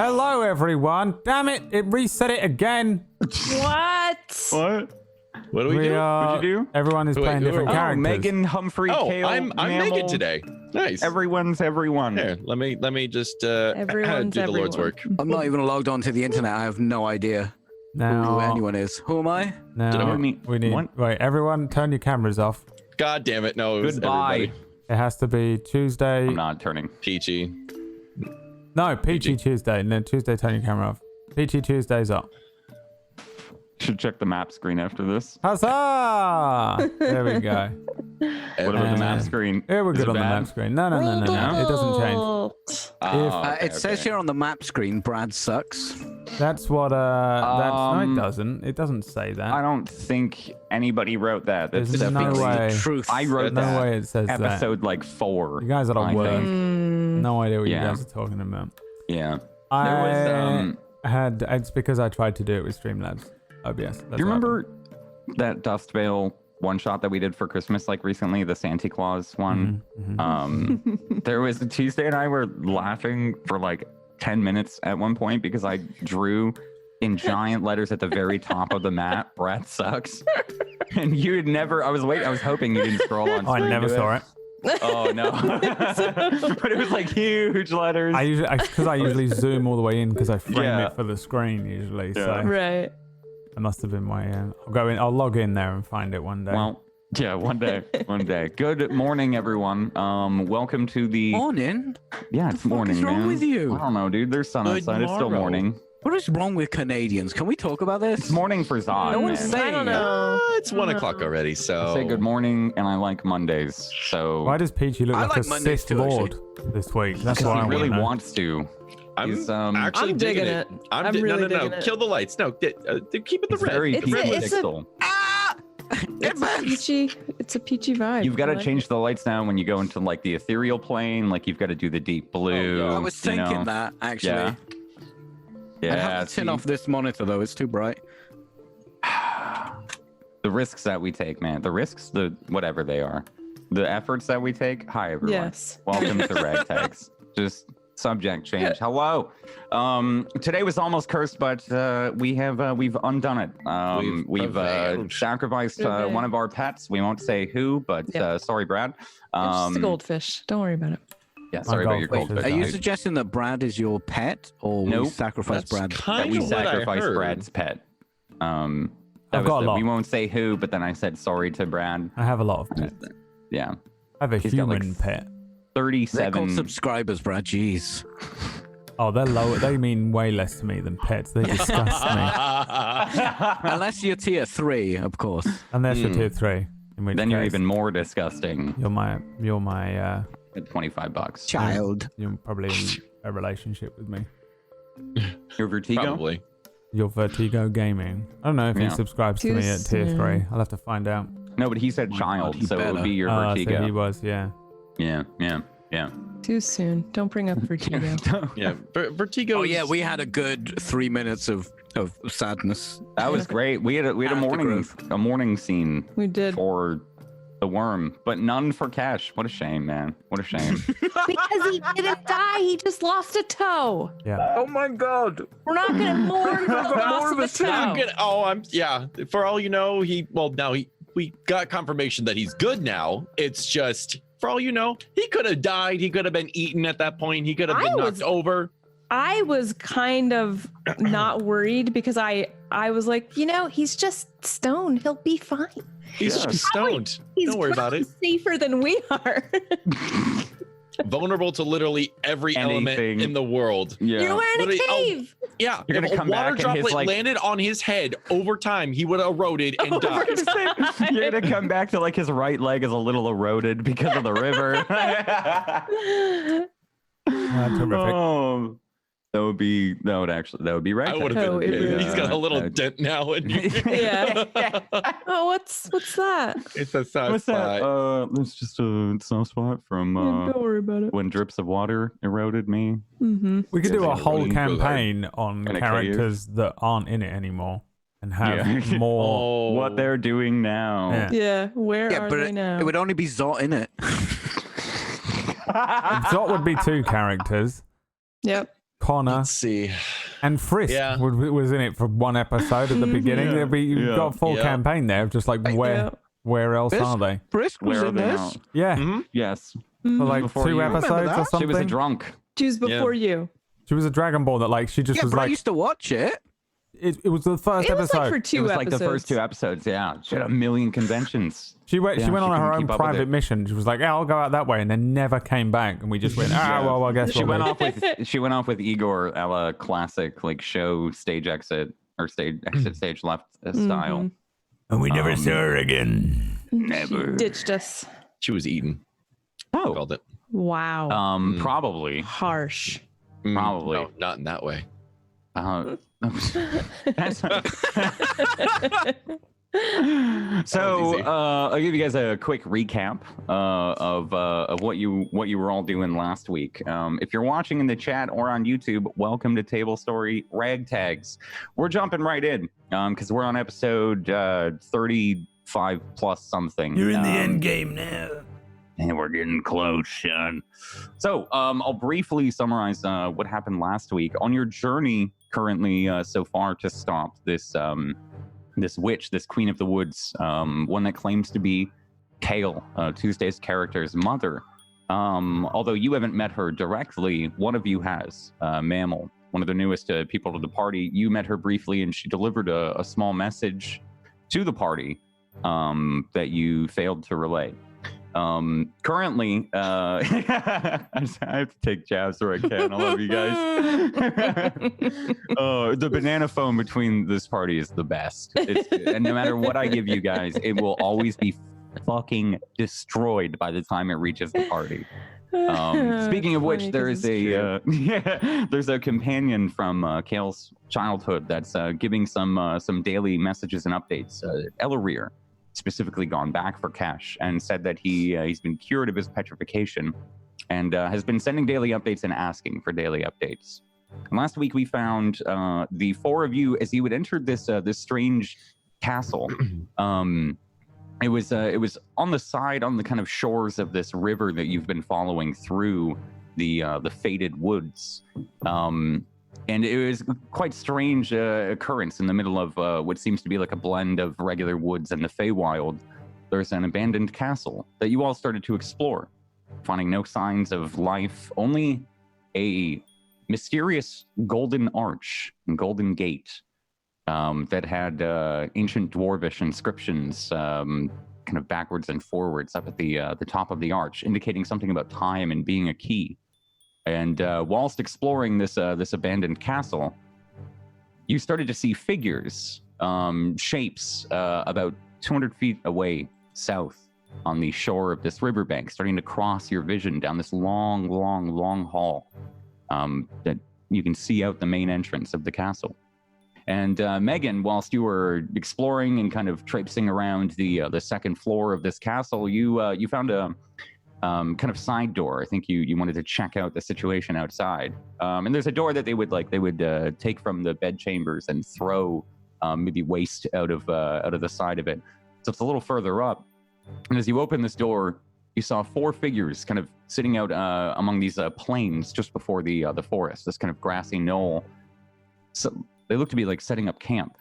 Hello, everyone. Damn it. It reset it again. What? What? What do we do? What'd you do? Everyone is playing different characters. Megan, Humphrey, Kale, I'm Megan today. Nice. Everyone's everyone. Here, let me just do the Lord's work. I'm not even logged onto the internet. I have no idea who anyone is. Who am I? Now, we need... Wait, everyone turn your cameras off. God damn it. No, it was Goodbye. everybody. It has to be Tuesday. I'm not turning. Peachy. No, Peachy Tuesday. And then Tuesday, turn your camera off. Peachy Tuesday's up. Should check the map screen after this. Huzzah! There we go. What about the map screen? Yeah, we're Is good it on the bad? map screen. No. It doesn't change. It says here on the map screen, Brad sucks. That's what, no, it doesn't. It doesn't say that. I don't think anybody wrote that. That's There's no definitely way. Truth. I wrote No that. way it says that. Episode like 4. You guys are I at work. think. No idea what you Yeah. guys are talking about. Yeah. It's because I tried to do it with Streamlabs. OBS. Do you remember that Dust Veil one shot that we did for Christmas, like recently, the Santa Claus one? There was Tuesday and I were laughing for like 10 minutes at one point because I drew in giant letters at the very top of the map, Brad sucks. And you had never, I was hoping you didn't scroll on. I never saw it. Oh no. But it was like huge letters. I usually zoom all the way in because I frame it for the screen usually. Yeah. So Right. it must have been my I'll log in there and find it one day. Well, yeah, one day. Good morning, everyone. Welcome to the Morning? Yeah, it's morning, What's wrong man. with you? I don't know, dude. There's sun outside. It's still morning. What is wrong with Canadians? Can we talk about this? It's morning for Zod. No one's man. saying I don't know. It's 1 o'clock already, so. I say good morning, and I like Mondays. So Why does Peachy look I like like a Mondays Sith too, Lord this week? That's because what I he really wanna know. wants to. I'm He's, actually I'm digging digging it. it. I'm I'm really no. digging it. Kill the lights. No, keep it the It's red. very It's a- it's a- pixel. It's a peachy vibe. You've got to I like change it. the lights now when you go into like the ethereal plane. Like you've got to do the deep blue. I was thinking that, actually. Yeah. I Yeah. have to turn see? off this monitor, though. It's too bright. The risks that we take, man. The risks, the whatever they are, the efforts that we take. Hi, everyone. Yes. Welcome to Ragtags. Just subject change. Hello. Today was almost cursed, but we've undone it. We've prevailed. sacrificed one of our pets. We won't say who, but sorry, Brad. It's just a goldfish. Don't worry about it. Yeah, sorry about your goldfish. goldfish. Are you suggesting that Brad is your pet, or we Nope. sacrifice That's Brad? that kind we of what I sacrificed heard. Brad's pet? I've got a lot. We won't say who, but then I said sorry to Brad. I have a lot of pets. Yeah, I have a He's got, like, human pet. They're 37. called subscribers, Brad. Jeez. Oh, they're low. They mean way less to me than pets. They disgust me. Unless you're tier 3, of course. Unless you're tier 3. In which Then you're case, even more disgusting. You're my At $25. Child. you're probably in a relationship with me. Your Vertigo? Probably. Your Vertigo Gaming. I don't know if he Yeah. subscribes to Too me at tier soon. 3. I'll have to find out. No, but he said child, he so it would better. be your So Vertigo. he was, yeah. Yeah. Too soon. Don't bring up Vertigo. Yeah. Vertigo. Oh, yeah, we had a good 3 minutes of sadness. That was great. We had a morning scene We did. for the worm, but none for Cash. What a shame, man. What a shame. Because he didn't die. He just lost a toe. Yeah. Oh my god. We're not going to mourn for the loss of a toe. For all you know, we got confirmation that he's good now. It's just, for all you know, he could have died. He could have been eaten at that point. He could have been knocked over. I was kind of not worried because I was like, he's just stoned. He'll be fine. He's just stoned. He's Don't worry about it. safer than we are. Vulnerable to literally every element Anything. in the world. Yeah. You're wearing a Literally, cave. Yeah, You're gonna if a come water back and his, droplet like- landed on his head over time, he would have eroded and died. You're gonna come back to like his right leg is a little eroded because of the river. Terrific. Oh, that would be right. I would have Oh, been. it really He's got a little would. dent now, and Yeah. Oh, what's that? it's a soft What's that? spot. It's just a soft spot from Don't worry about it. when drips of water eroded me. Mm-hmm. We could do a whole Rolling campaign on In a characters that aren't in it anymore and have Yeah. more. What they're doing now. Yeah. Yeah. Where Yeah, are but they now? it would only be Zot in it. Zot would be 2 characters. Yep. Connor, Let's see. and Frisk was in it for one episode at the beginning. You've got a full campaign there of just like where else are they? Frisk was in this? Yeah. Mhm. Yes. For like Before 2 you. episodes or something. She was a drunk. She was before you. She was a Dragonborn that like she just Yeah, was but I like used to watch it. it was the first It was episode. like for It 2 was episodes. like the first 2 episodes. Yeah. She had a million conventions. She went Yeah, on she her couldn't own keep up with private it. mission. She was like, "Yeah, I'll go out that way," and then never came back. And we just went, well, I guess She we'll went leave." off with Igor a la classic like show stage exit or stage exit stage left style. And we never saw her again. Never. Ditched us. She was eaten. I Oh. called it. Wow. Probably. Harsh. Probably. No, not in that way. That's so easy. I'll give you guys a quick recap of what you were all doing last week. If you're watching in the chat or on YouTube, welcome to Table Story Ragtags. We're jumping right in because we're on episode 35 plus something. You're in the end game now. And we're getting close, son. So I'll briefly summarize what happened last week on your journey currently so far to stop this this witch, this Queen of the Woods, one that claims to be Kale, Tuesday's character's mother. Although you haven't met her directly, one of you has, Mammal, one of the newest people to the party. You met her briefly, and she delivered a small message to the party that you failed to relay. Currently, I have to take jabs where I can. I love you guys. The banana phone between this party is the best. And no matter what I give you guys, it will always be fucking destroyed by the time it reaches the party. Speaking of which, there is there's a companion from Kale's childhood that's giving some daily messages and updates. Elarir specifically gone back for cash and said that he's been cured of his petrification and has been sending daily updates and asking for daily updates. And last week we found the 4 of you as you had entered this strange castle. It was on the side, on the kind of shores of this river that you've been following through the faded woods. And it was quite strange occurrence in the middle of what seems to be like a blend of regular woods and the Feywild. There's an abandoned castle that you all started to explore, finding no signs of life, only a mysterious golden arch and golden gate that had ancient dwarvish inscriptions kind of backwards and forwards up at the top of the arch, indicating something about time and being a key. And whilst exploring this abandoned castle, you started to see figures, shapes about 200 feet away south on the shore of this riverbank, starting to cross your vision down this long hall that you can see out the main entrance of the castle. And Megan, whilst you were exploring and kind of traipsing around the second floor of this castle, you found a kind of side door. I think you wanted to check out the situation outside. And there's a door that they would take from the bed chambers and throw maybe waste out of the side of it. So it's a little further up. And as you open this door, you saw 4 figures kind of sitting out among these plains just before the forest, this kind of grassy knoll. So they look to be like setting up camp.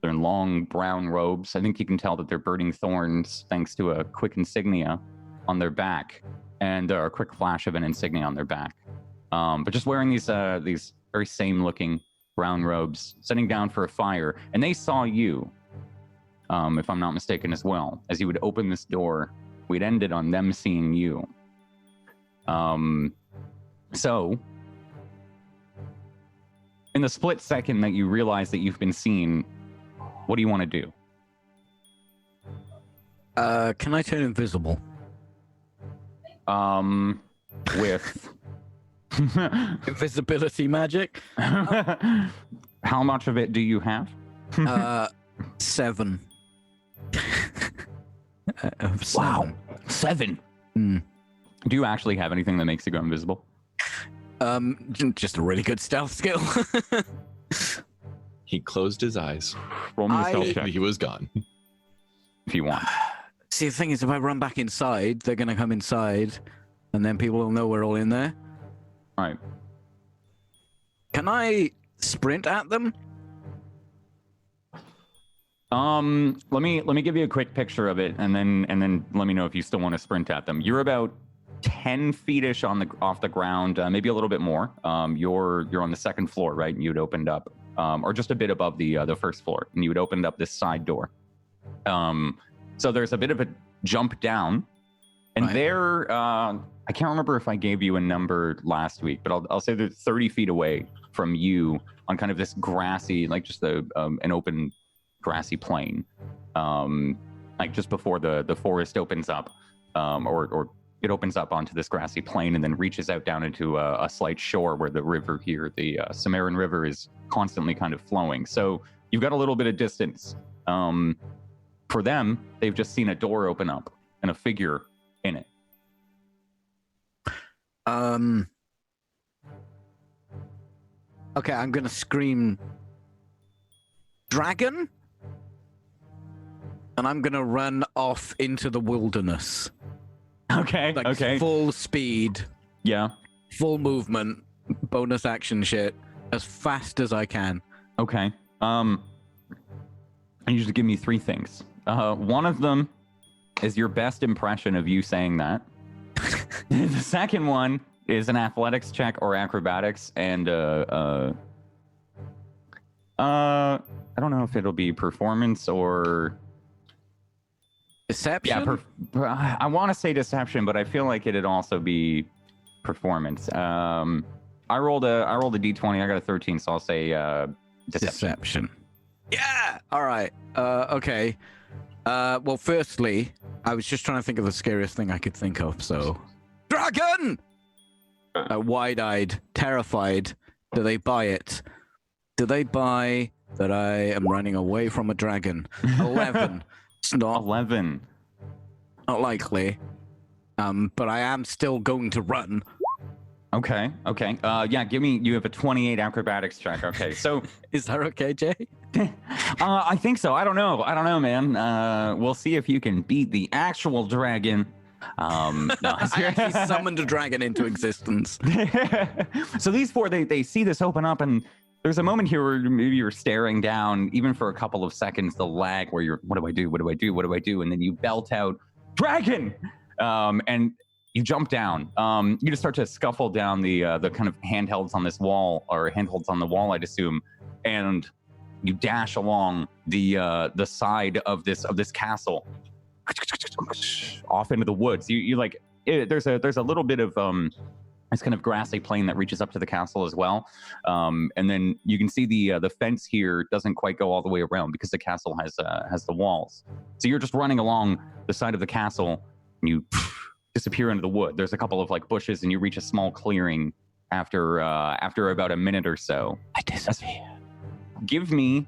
They're in long brown robes. I think you can tell that they're burning thorns thanks to a quick insignia on their back, and a quick flash of an insignia on their back. But just wearing these very same looking brown robes, sitting down for a fire, and they saw you, if I'm not mistaken as well. As you would open this door, we'd ended on them seeing you. So, in the split second that you realize that you've been seen, what do you want to do? Can I turn invisible? With Invisibility magic? How much of it do you have? 7. Of 7. Wow, 7. Mm. Do you actually have anything that makes you go invisible? Just a really good stealth skill. He closed his eyes. Roll me a stealth check He was gone. if you want. See, the thing is, if I run back inside, they're going to come inside, and then people will know we're all in there. All right. Can I sprint at them? Let me give you a quick picture of it, and then let me know if you still want to sprint at them. You're about 10 feet-ish off the ground, maybe a little bit more. You're on the second floor, right? And you'd opened up, or just a bit above the first floor, and you had opened up this side door. So there's a bit of a jump down, and there, I can't remember if I gave you a number last week, but I'll say they're 30 feet away from you on kind of this grassy, like just an open grassy plain, like just before the forest opens up, or it opens up onto this grassy plain and then reaches out down into a slight shore where the river here, the Cimmerian River, is constantly kind of flowing. So you've got a little bit of distance. For them, they've just seen a door open up and a figure in it. Okay, I'm gonna scream, "Dragon!" And I'm gonna run off into the wilderness. Okay. Like okay. full speed. Yeah. Full movement. Bonus action shit. As fast as I can. Okay. I need you to give me 3 things. One of them is your best impression of you saying that. The second one is an athletics check or acrobatics, and I don't know if it'll be performance or deception. Yeah, I want to say deception, but I feel like it'd also be performance. I rolled a d20. I got a 13, so I'll say deception. Yeah. All right. Okay. Well, firstly, I was just trying to think of the scariest thing I could think of. So, dragon. Wide-eyed, terrified. Do they buy it? Do they buy that I am running away from a dragon? 11. It's not 11. Not likely. But I am still going to run. Okay. Yeah, you have a 28 acrobatics check. Okay, so is that okay, Jay? I think so. I don't know, man. We'll see if you can beat the actual dragon. No, I actually summoned a dragon into existence. So these 4, they see this open up, and there's a moment here where maybe you're staring down, even for a couple of seconds, the lag where you're, what do I do? And then you belt out, dragon! And you jump down. You just start to scuffle down the kind of handhelds on this wall, or handholds on the wall, I'd assume, and you dash along the side of this castle, off into the woods. You like there's a little bit of this kind of grassy plain that reaches up to the castle as well, and then you can see the fence here doesn't quite go all the way around because the castle has the walls. So you're just running along the side of the castle, and you disappear into the wood. There's a couple of like bushes, and you reach a small clearing after about a minute or so. I disappear. Give me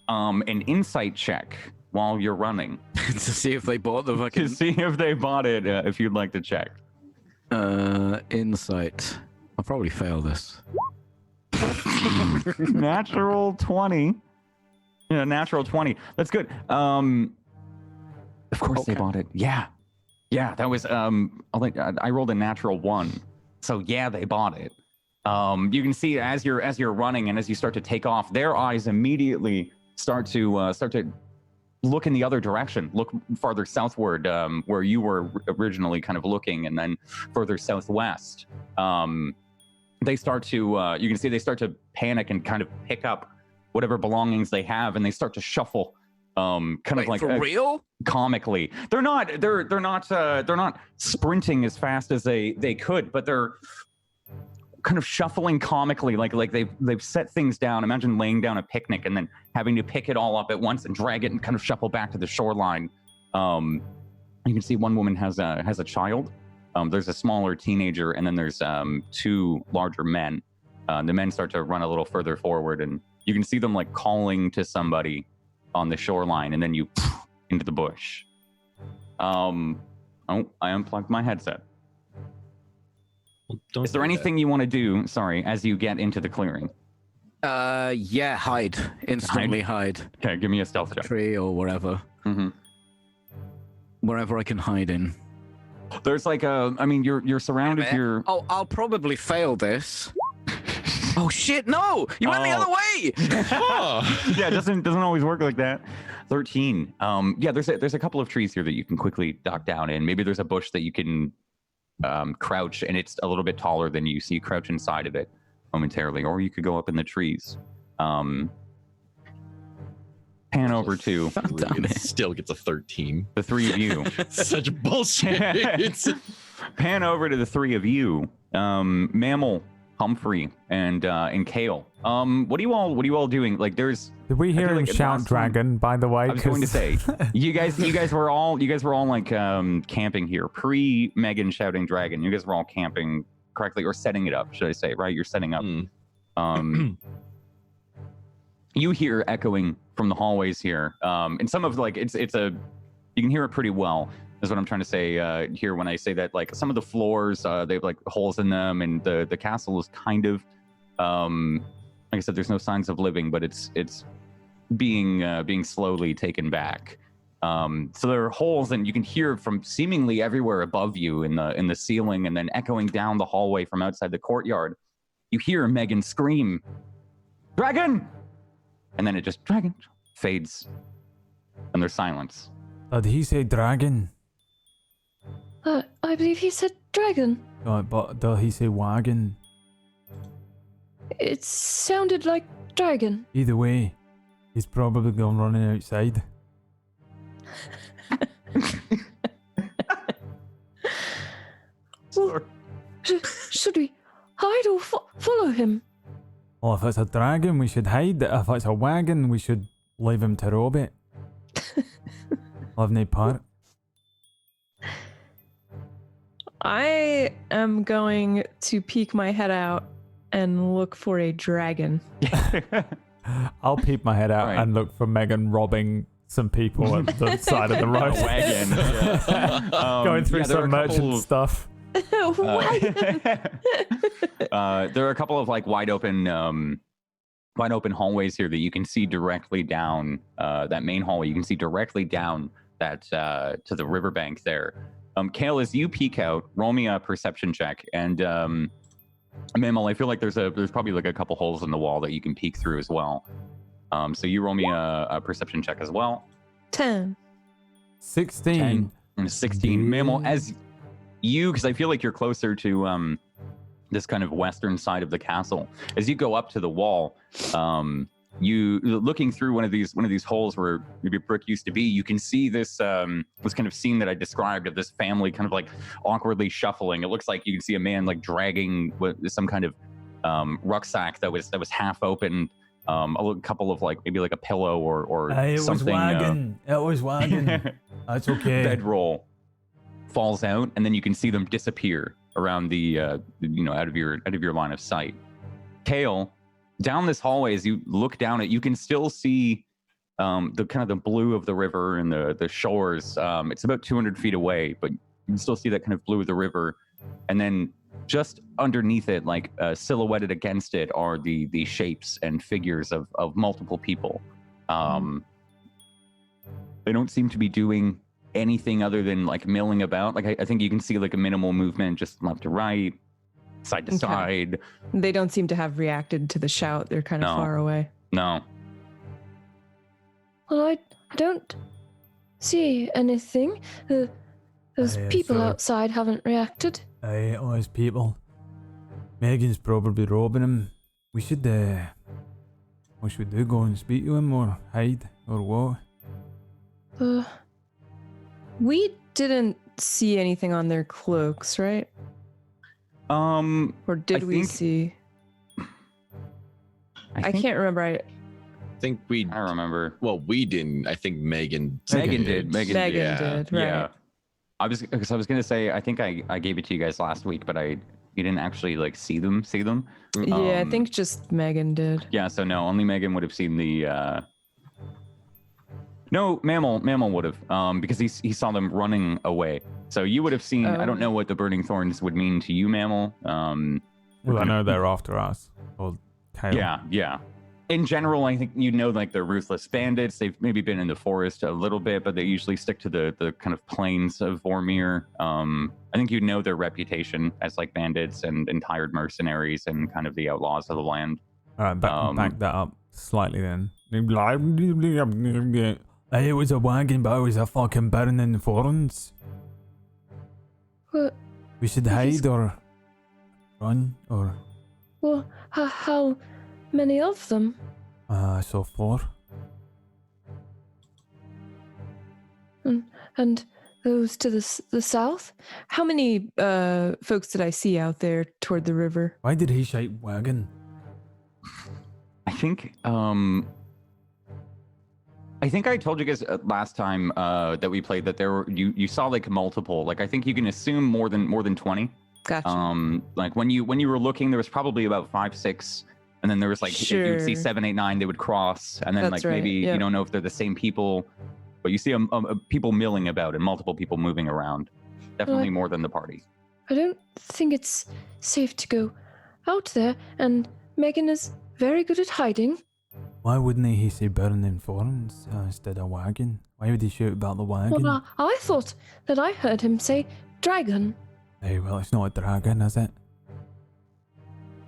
an insight check while you're running to see if they bought the fucking. To see if they bought it. If you'd like to check. Insight. I'll probably fail this. Natural 20. Yeah, natural 20. That's good. Of course they bought it. Yeah, that was I rolled a natural 1. So yeah, they bought it. You can see as you're running and as you start to take off, their eyes immediately start to look in the other direction, look farther southward, where you were originally kind of looking, and then further southwest. They start to you can see they start to panic and kind of pick up whatever belongings they have, and they start to shuffle. Wait, like for real? Comically, they're not sprinting as fast as they could, but they're kind of shuffling comically, like they've set things down. Imagine laying down a picnic and then having to pick it all up at once and drag it and kind of shuffle back to the shoreline. You can see one woman has a child. There's a smaller teenager, and then there's 2 larger men. The men start to run a little further forward, and you can see them like calling to somebody on the shoreline, and then you into the bush. Oh, I unplugged my headset. Well, is there anything you want to do, as you get into the clearing? Yeah, hide. Instantly hide. Okay, give me a stealth check. Tree or wherever. Mm-hmm. Wherever I can hide in. There's like you're surrounded here. Oh, I'll probably fail this. Oh shit! No, you went the other way. Yeah, it doesn't always work like that. 13. Yeah, there's a couple of trees here that you can quickly duck down in. Maybe there's a bush that you can crouch, and it's a little bit taller than you, so you crouch inside of it momentarily, or you could go up in the trees. Pan over to still gets a 13. the three of you. Such bullshit. Pan over to the three of you, Mammal, Humphrey, and Kale. What are you all doing? Like, did we hear him shout dragon? By the way, I was going to say, you guys were all like camping here pre Megan shouting dragon. You guys were all camping correctly, or setting it up, should I say? Right, you're setting up. You hear echoing from the hallways here, and some of you can hear it pretty well. Is what I'm trying to say here when I say that. Like, some of the floors, they have like holes in them, and the castle is kind of, like I said, there's no signs of living, but it's being slowly taken back. So there are holes, and you can hear from seemingly everywhere above you in the ceiling, and then echoing down the hallway from outside the courtyard. You hear Megan scream, "Dragon!" And then it just dragon fades, and there's silence. Did he say dragon? I believe he said dragon. But did he say wagon? It sounded like dragon. Either way, he's probably gone running outside. Well, should we hide or follow him? Well, if it's a dragon, we should hide. If it's a wagon, we should leave him to rob it. Have no part. I am going to peek my head out and look for a dragon. I'll peep my head out and look for Megan robbing some people at the side of the road. Wagon. Going through some merchant stuff. There are a couple of like wide open hallways here that you can see directly down that main hallway. You can see directly down that to the riverbank there. Kale, as you peek out, roll me a perception check, and Mammal, I feel like there's probably like a couple holes in the wall that you can peek through as well. So you roll me a perception check as well. 10. 16. 10 and 16. Mammal, as you, because I feel like you're closer to this kind of western side of the castle. As you go up to the wall, you looking through one of these holes where maybe Brooke used to be, you can see this kind of scene that I described of this family kind of like awkwardly shuffling. It looks like you can see a man like dragging some kind of rucksack that was half open. A couple of like maybe like a pillow or something. It was wagon. That's okay. Bedroll falls out, and then you can see them disappear around the out of your line of sight. Kale, down this hallway, as you look down it, you can still see the kind of the blue of the river and the shores. It's about 200 feet away, but you can still see that kind of blue of the river. And then just underneath it, like silhouetted against it, are the shapes and figures of multiple people. They don't seem to be doing anything other than like milling about. Like I think you can see like a minimal movement just left to right, side to side. They don't seem to have reacted to the shout. They're kind of far away. No. Well, I don't see anything. Those people outside haven't reacted. Aye, those people. Megan's probably robbing him. We should what should we do? Go and speak to him, or hide, or what? We didn't see anything on their cloaks, right? Or did we see? I can't remember. I remember. Well, we didn't. I think Megan did. Megan did. Right. Yeah. I was gonna say, I think I gave it to you guys last week, but you didn't actually like see them. Yeah, I think just Megan did. Yeah. So no, only Megan would have seen the. No, Mammal would have, because he saw them running away. So you would have seen. I don't know what the burning thorns would mean to you, Mammal. Well, I know they're after us. Well, Yeah. in general, I think you know, like they're ruthless bandits. They've maybe been in the forest a little bit, but they usually stick to the kind of plains of Vormir. I think you know their reputation as like bandits and hired mercenaries and kind of the outlaws of the land. All right, back that up slightly then. It was a wagon, but it was a fucking burning thorns. What? We should hide or run or. Well, how many of them? I saw 4. And those to the south? How many folks did I see out there toward the river? Why did he shout wagon? I think I told you guys last time that we played that there were you saw like multiple, like I think you can assume more than 20. Gotcha. Like when you were looking, there was probably about 5, 6, and then there was like you would see 7, 8, 9, they would cross, and then That's like right, maybe yep. you don't know if they're the same people, but you see people milling about and multiple people moving around. Definitely more than the party. I don't think it's safe to go out there, and Megan is very good at hiding. Why wouldn't he say burning thorns instead of wagon? Why would he shout about the wagon? Well, I thought that I heard him say dragon. Hey, well, it's not a dragon, is it?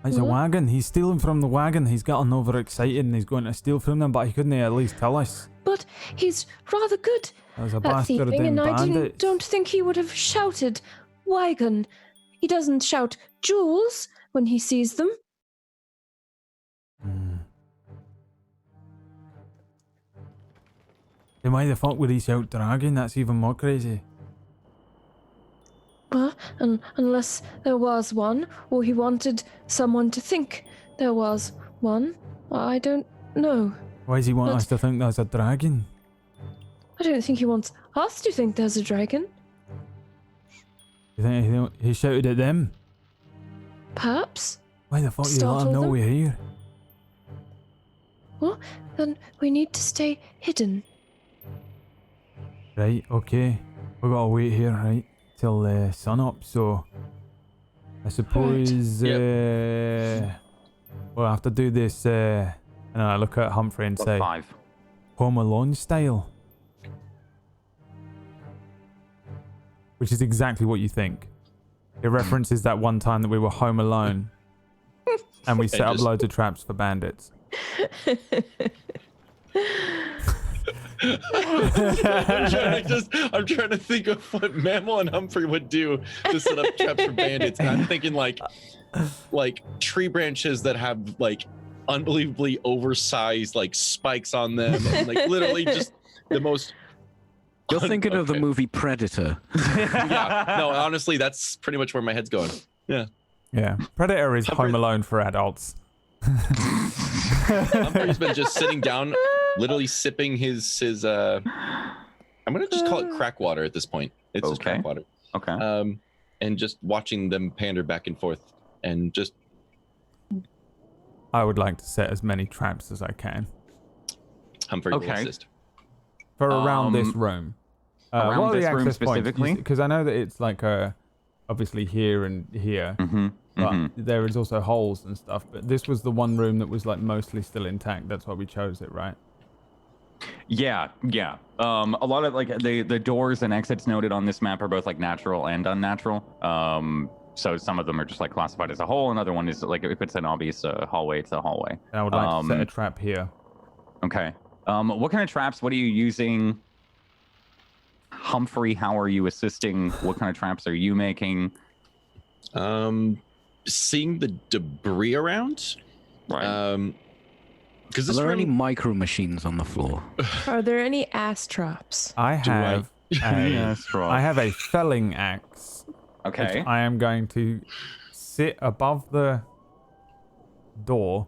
It's a What? wagon. He's stealing from the wagon. He's gotten overexcited and he's going to steal from them, but he couldn't at least tell us. But he's rather good There's a at bastard of thieving, them and I bandits. don't think he would have shouted wagon. He doesn't shout jewels when he sees them. Then why the fuck would he shout dragon? That's even more crazy. Well, unless there was one, or he wanted someone to think there was one. I don't know. Why does he want But- us to think there's a dragon? I don't think he wants us to think there's a dragon. You think he shouted at them? Perhaps. Why the fuck you let him Startle know them? we're here? Well, then we need to stay hidden. Right, okay. We gotta wait here, right? Till sun up, so I suppose we'll have to do this and I look at Humphrey and say 5. Home Alone style. Which is exactly what you think. It references that one time that we were home alone and we set up just- loads of traps for bandits. I'm trying to think of what Mammal and Humphrey would do to set up traps for bandits. And I'm thinking like tree branches that have like unbelievably oversized like spikes on them, and like literally just the most. You're thinking of the Okay. movie Predator. Yeah, no, honestly, that's pretty much where my head's going. Yeah, Yeah. Predator is Home Alone for adults. Humphrey's been just sitting down, literally sipping his. I'm gonna just call it crack water at this point. It's just Okay. crack water. Okay. And just watching them pander back and forth, and just I would like to set as many traps as I can Humphrey will Okay. assist. for around this room. around what are this the room access points? specifically? Because I know that it's like obviously here and here, but there is also holes and stuff. But this was the one room that was like mostly still intact. That's why we chose it, right? Yeah. A lot of like the doors and exits noted on this map are both like natural and unnatural. So some of them are just like classified as a hole. Another one is like if it's an obvious hallway, it's a hallway. And I would like to set a trap here. Okay. What kind of traps? What are you using? Humphrey, how are you assisting? What kind of traps are you making? Seeing the debris around. Right. Because Are this there any room, micro machines on the floor? Are there any ass traps? I have I have a felling axe. Okay. Which I am going to sit above the door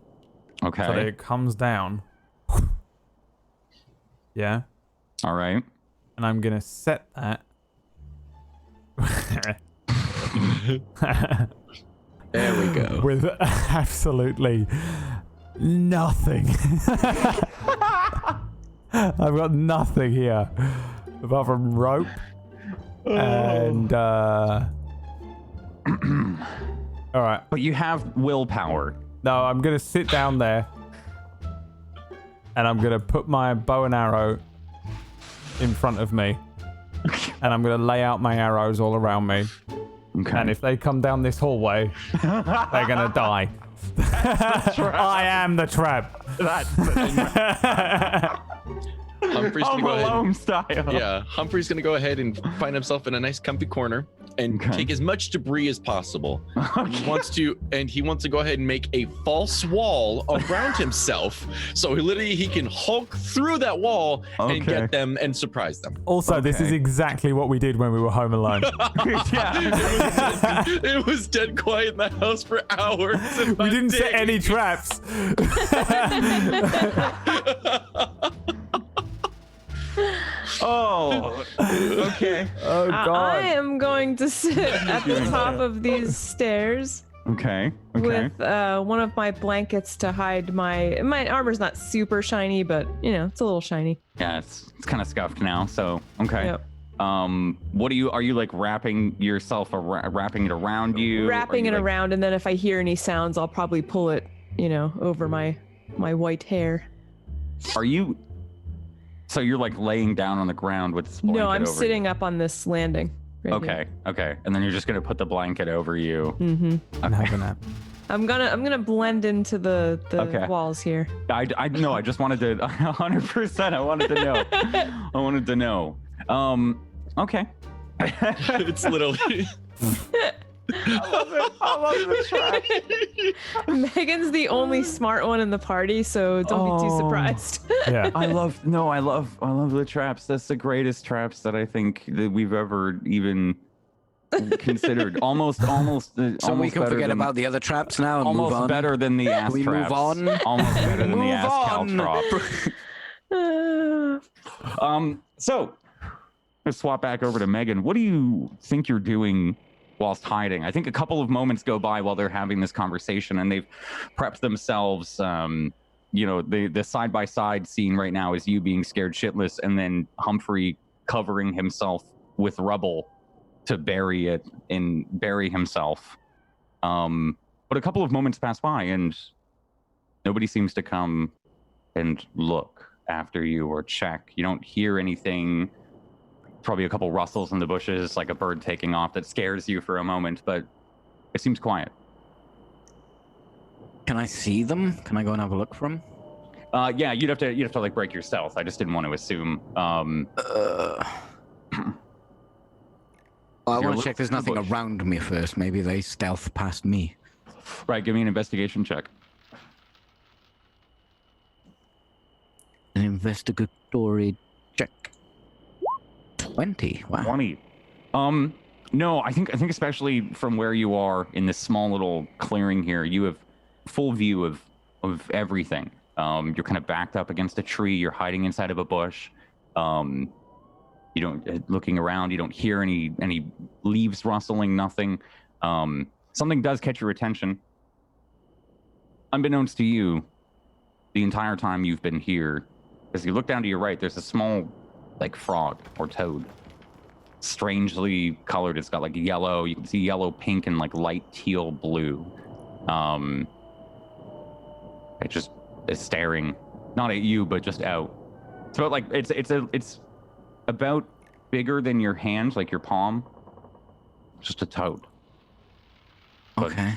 so that Okay. it comes down. Yeah. All right. And I'm gonna set that. There we go. With absolutely nothing. I've got nothing here apart from rope and all right. But you have willpower. No, I'm gonna sit down there and I'm gonna put my bow and arrow in front of me, and I'm gonna lay out my arrows all around me. Okay. And if they come down this hallway, they're gonna die. I am the trap. Humphrey's gonna go ahead. Home style. Yeah, Humphrey's gonna go ahead and find himself in a nice comfy corner and take as much debris as possible. He wants to go ahead and make a false wall around himself, so he can hulk through that wall and get them and surprise them. Also, this is exactly what we did when we were home alone. It was dead quiet in the house for hours. We didn't set any traps. Oh, okay. Oh God. I am going to sit at the top of these stairs Okay. with one of my blankets to hide my armor's not super shiny, but it's a little shiny. Yeah, it's kind of scuffed now. So okay. Yep. What are you like wrapping yourself wrapping it around you? Wrapping it like... around, and then if I hear any sounds, I'll probably pull it, over my white hair. Are you? So you're like laying down on the ground with this blanket No, I'm over sitting up on this landing. Right Okay, okay, and then you're just gonna put the blanket over you. Mm-hmm. And have a nap. I'm gonna blend into the walls here. I know. I just wanted to 100%. I wanted to know. I wanted to know. Okay. It's literally. I love the trap. Megan's the only smart one in the party, so don't be too surprised. Yeah. I love the traps. That's the greatest traps that I think that we've ever even considered. Almost. So almost we can forget than, about the other traps now and move almost on. better than the ass we traps. move on? Almost better than the Move ass on. caltrop. So let's swap back over to Megan. What do you think you're doing whilst hiding? I think a couple of moments go by while they're having this conversation, and they've prepped themselves. The side-by-side scene right now is you being scared shitless, and then Humphrey covering himself with rubble to bury himself. But a couple of moments pass by, and nobody seems to come and look after you or check. You don't hear anything. Probably a couple rustles in the bushes, like a bird taking off, that scares you for a moment, but it seems quiet. Can I see them? Can I go and have a look for them? Yeah, you'd have to like break your stealth. I just didn't want to assume. Well, I want to check there's nothing around me first. Maybe they stealth past me. Right, give me an investigation check. An investigatory check. 20. Wow. 20. No, I think especially from where you are in this small little clearing here, you have full view of everything. You're kind of backed up against a tree. You're hiding inside of a bush. You don't looking around. You don't hear any leaves rustling. Nothing. Something does catch your attention. Unbeknownst to you, the entire time you've been here, as you look down to your right, there's a small, like, frog or toad. Strangely colored. It's got like yellow. You can see yellow, pink, and like light teal blue. It just is staring, not at you, but just out. It's about like it's about bigger than your hand, like your palm. Just a toad. But Okay.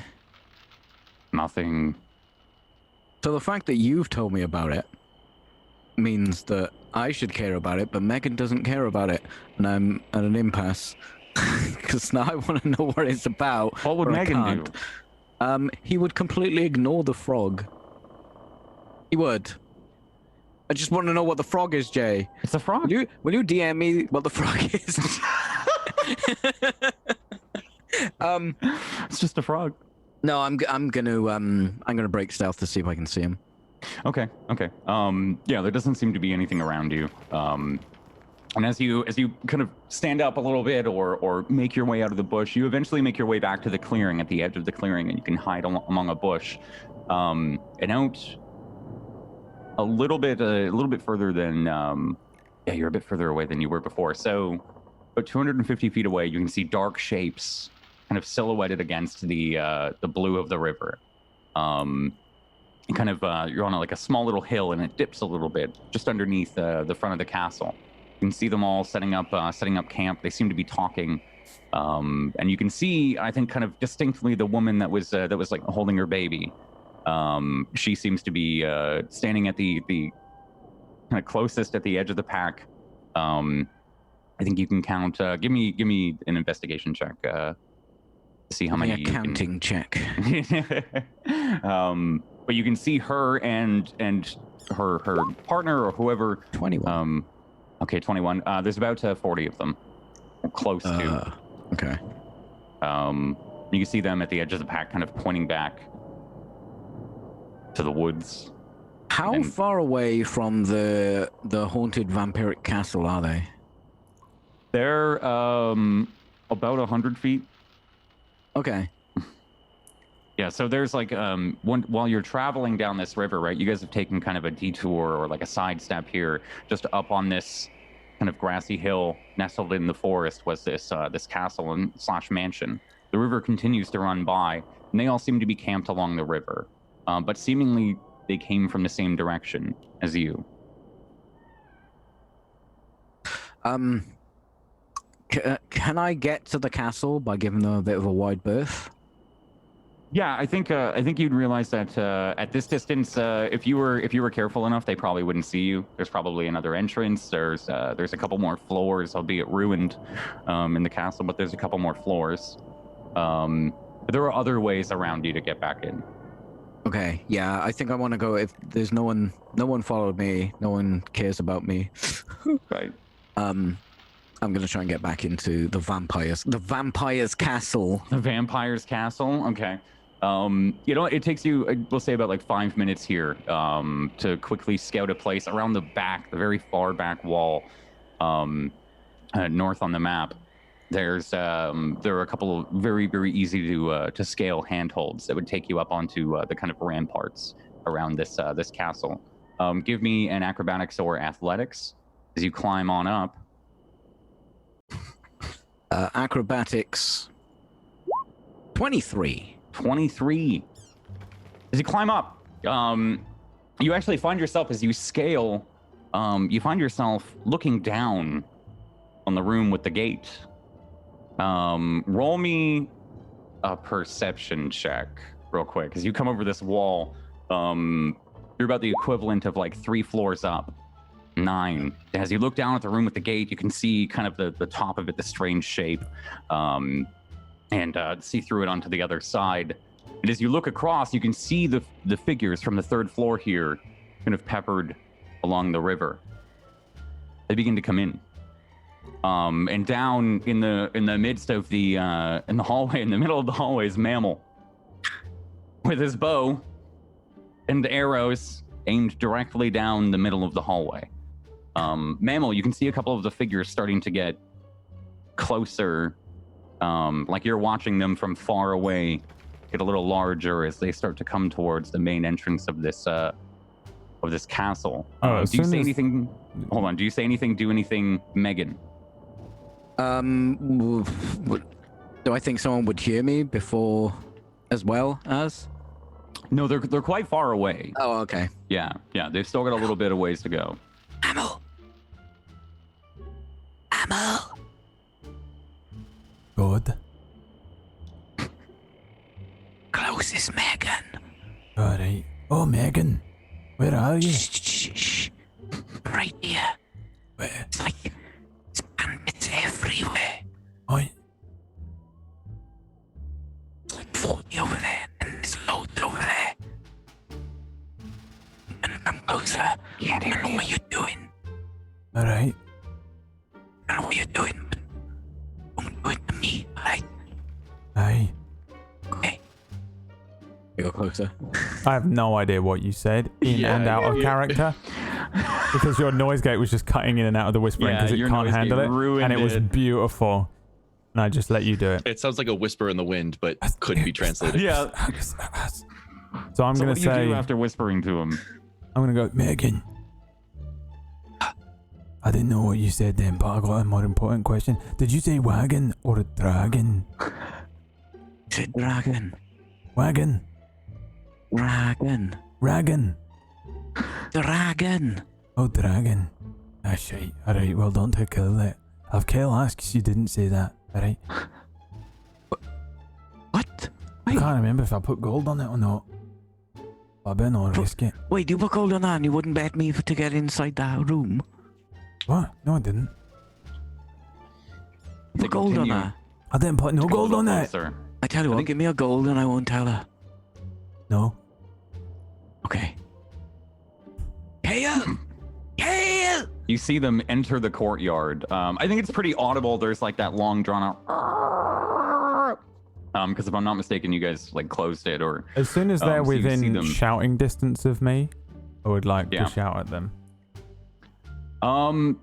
nothing. So the fact that you've told me about it means that I should care about it, but Megan doesn't care about it, and I'm at an impasse. Because now I want to know what it's about. What would but I Megan do? can't. He would completely ignore the frog. He would. I just want to know what the frog is, Jay. It's a frog. Will you DM me what the frog is? It's just a frog. No, I'm gonna break stealth to see if I can see him. Okay. Yeah, there doesn't seem to be anything around you. And as you kind of stand up a little bit or make your way out of the bush, you eventually make your way back to the clearing, at the edge of the clearing, and you can hide among a bush. And out a little bit further than you're a bit further away than you were before. So about 250 feet away, you can see dark shapes kind of silhouetted against the blue of the river. kind of you're on like a small little hill, and it dips a little bit just underneath the front of the castle. You can see them all setting up camp. They seem to be talking, and you can see, I think, kind of distinctly the woman that was like holding her baby. She seems to be standing at the kind of closest at the edge of the pack. I think you can count. Give me an investigation check. To see how many. A counting check. But you can see her and her partner or whoever. 21. Okay, 21. There's about 40 of them. Close to. Okay. You can see them at the edge of the pack, kind of pointing back to the woods. How far away from the haunted vampiric castle are they? They're about 100 feet. Okay. Yeah, so there's like while you're traveling down this river, right? You guys have taken kind of a detour or like a sidestep here, just up on this kind of grassy hill nestled in the forest was this castle and / mansion. The river continues to run by, and they all seem to be camped along the river, but seemingly they came from the same direction as you. Can I get to the castle by giving them a bit of a wide berth? Yeah, I think you'd realize that at this distance, if you were careful enough, they probably wouldn't see you. There's probably another entrance. There's a couple more floors, albeit ruined, in the castle, but there's a couple more floors. But there are other ways around you to get back in. Okay, yeah, I think I want to go. If there's no one followed me, no one cares about me. Right. I'm gonna try and get back into the vampire's castle. The vampire's castle. Okay. It takes you, we'll say, about like 5 minutes here to quickly scout a place around the back, the very far back wall, north on the map. There are a couple of very, very easy to scale handholds that would take you up onto the kind of ramparts around this castle. Give me an acrobatics or athletics as you climb on up. Acrobatics. 23. 23. As you climb up, you actually find yourself, as you scale, you find yourself looking down on the room with the gate. Roll me a perception check real quick. As you come over this wall, you're about the equivalent of like 3 floors up. 9. As you look down at the room with the gate, you can see kind of the top of it, the strange shape, and see through it onto the other side. And as you look across, you can see the figures from the 3rd floor here, kind of peppered along the river. They begin to come in, and down in the midst of the in the hallway, in the middle of the hallway, is Mammal with his bow and arrows aimed directly down the middle of the hallway. Mammal, you can see a couple of the figures starting to get closer, like you're watching them from far away get a little larger as they start to come towards the main entrance of this castle. Do you say anything? Hold on. Do you say anything? Do anything, Megan? Do I think someone would hear me before, as well as? No, they're quite far away. Oh, okay. Yeah. They've still got a little bit of ways to go. Ammo. Good. Close is Megan. All right. Oh, Megan, where are you? Shh. Right here. Where? It's like bandits everywhere. Oi. It's like 40 over there, and there's loads over there. And come closer. I don't know what you're doing. All right. I don't know what you're doing, but don't do it to me, alright? Aye. Okay. You go closer. I have no idea what you said in and out of character because your noise gate was just cutting in and out of the whispering because it can't handle it, and it was beautiful. And I just let you do it. It sounds like a whisper in the wind, but couldn't be translated. Yeah. So I'm gonna what do say. you do after whispering to him? I'm gonna go, Megan. I didn't know what you said then, but I got a more important question. Did you say wagon or a dragon? It's a dragon. Wagon. Dragon. Dragon. Dragon. Oh, dragon. That's right. Alright, well done to kill that. I've kill asked because you didn't say that. Alright. What? I Wait, can't remember if I put gold on it or not. I better not risk it. wait, you put gold on that and you wouldn't bet me to get inside that room? What? No, I didn't. Put gold on continue. that. I didn't put no gold on it. Sir. I tell you what, give me a gold and I won't tell her. No. Okay. Hail! Hail! You see them enter the courtyard. I think it's pretty audible. There's like that long drawn out. Because if I'm not mistaken, you guys like closed it or. As soon as they're so you see within them- shouting distance of me, I would like Yeah. to shout at them. Damn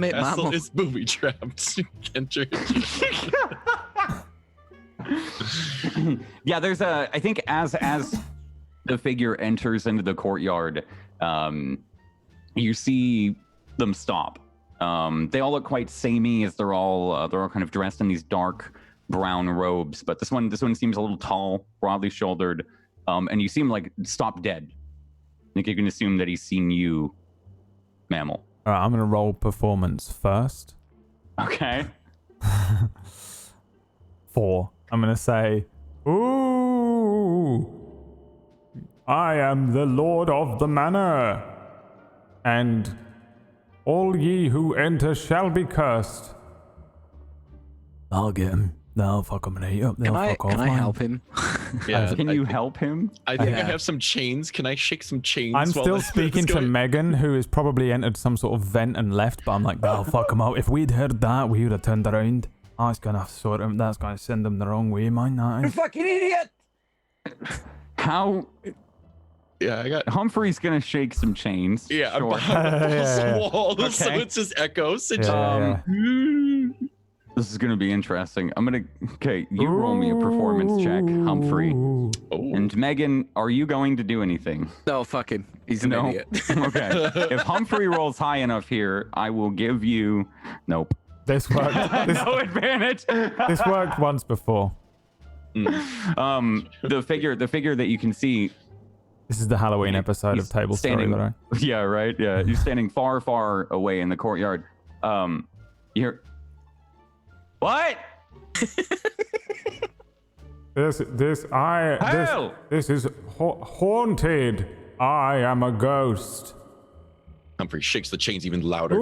it, Castle Mammal. is booby trapped. Enter. Yeah, there's a. I think as the figure enters into the courtyard, you see them stop. They all look quite samey as they're all kind of dressed in these dark brown robes. But this one seems a little tall, broadly shouldered, and you see him like stop dead. I think you can assume that he's seen you, Mammal. Alright, I'm gonna roll performance first. Okay. 4. I'm gonna say, ooh, I am the lord of the manor, and all ye who enter shall be cursed. I'll get him. They'll fuck him right up. They'll fuck off. Can I man. help him? Yeah, Can you help him? I think I Yeah. have some chains. Can I shake some chains? I'm while still this is speaking to going? Megan, who has probably entered some sort of vent and left, but I'm like, they'll fuck him out. If we'd heard that, we would have turned around. That's gonna sort him. That's gonna send him the wrong way, man. That is. fucking idiot! How Yeah, I got. Humphrey's gonna shake some chains. Yeah, I'm sure. behind Yeah. some walls, so Okay. it's just echoes. It's Yeah, yeah. This is gonna be interesting. Okay, you roll me a performance check, Humphrey. Ooh. Oh. And Megan, are you going to do anything? No, fuck him. He's an No. idiot. Okay. If Humphrey rolls high enough here, I will give you. Nope. This worked. No advantage. This worked once before. The figure that you can see. This is the Halloween episode of He's Table standing- Story, right? Yeah, right. Yeah, you're standing far, far away in the courtyard. You're. What? This Hell! this is haunted. I am a ghost. Humphrey shakes the chains even louder.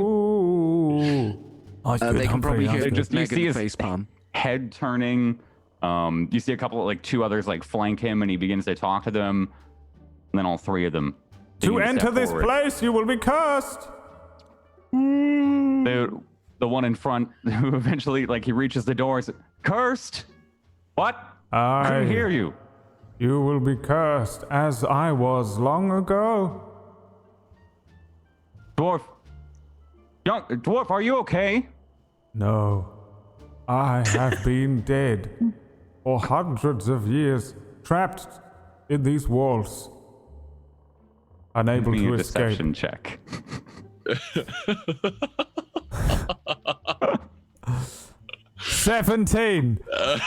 Ooh. That's good, They can Humphrey, probably that's hear good. just- you just see Megan his- face palm. Head turning. You see a couple, like two others, like flank him, and he begins to talk to them. And then all three of them. To begin enter step this forward. place, you will be cursed. The one in front, who eventually, like, he reaches the door. Is cursed? What? I couldn't hear you. You will be cursed, as I was long ago. Dwarf. Dwarf, are you okay? No, I have been dead for hundreds of years, trapped in these walls, unable Give me to a escape. deception check. 17,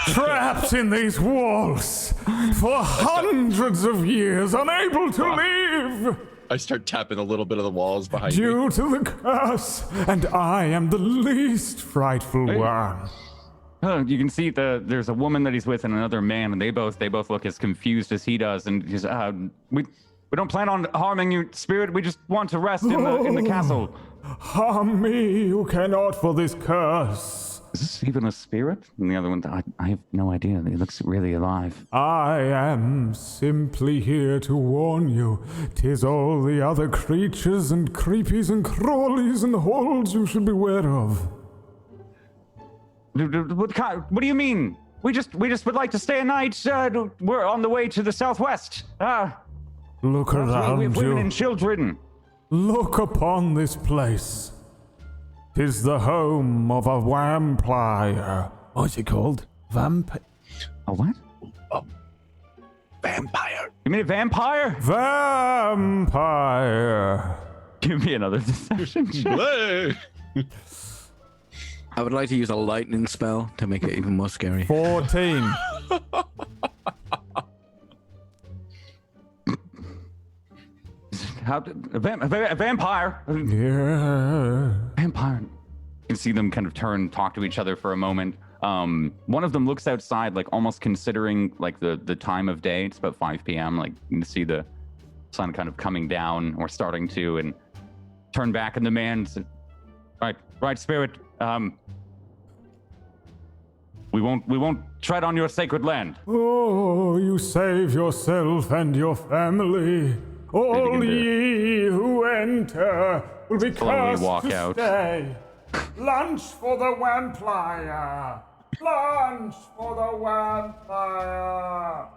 trapped in these walls for hundreds of years, unable to leave I start tapping a little bit of the walls behind me. due to the curse, and I am the least frightful one. You can see there's a woman that he's with and another man, and they both look as confused as he does. And he's we don't plan on harming you, spirit. We just want to rest in the castle. Harm me, you cannot, for this curse. Is this even a spirit? And the other one, I have no idea. He looks really alive. I am simply here to warn you. 'Tis all the other creatures and creepies and crawlies and holes you should beware of. What do you mean? We just would like to stay a night. We're on the way to the southwest. Look We have around women you. and children. Look upon this place. 'Tis the home of a vampire. What's it called? Vampire? A what? Vampire. You mean a vampire? Vampire. Give me another deception check. Whoa. I would like to use a lightning spell to make it even more scary. 14. How a vampire? Yeah. Vampire. You can see them kind of turn, talk to each other for a moment. One of them looks outside, like almost considering like the time of day. It's about 5 p.m. Like you can see the sun kind of coming down or starting to, and turn back, and the man said, right, spirit. We won't tread on your sacred land. Oh, you save yourself and your family. All ye who enter will be Slowly cursed walk to out. stay. Lunch for the vampire. Lunch for the vampire.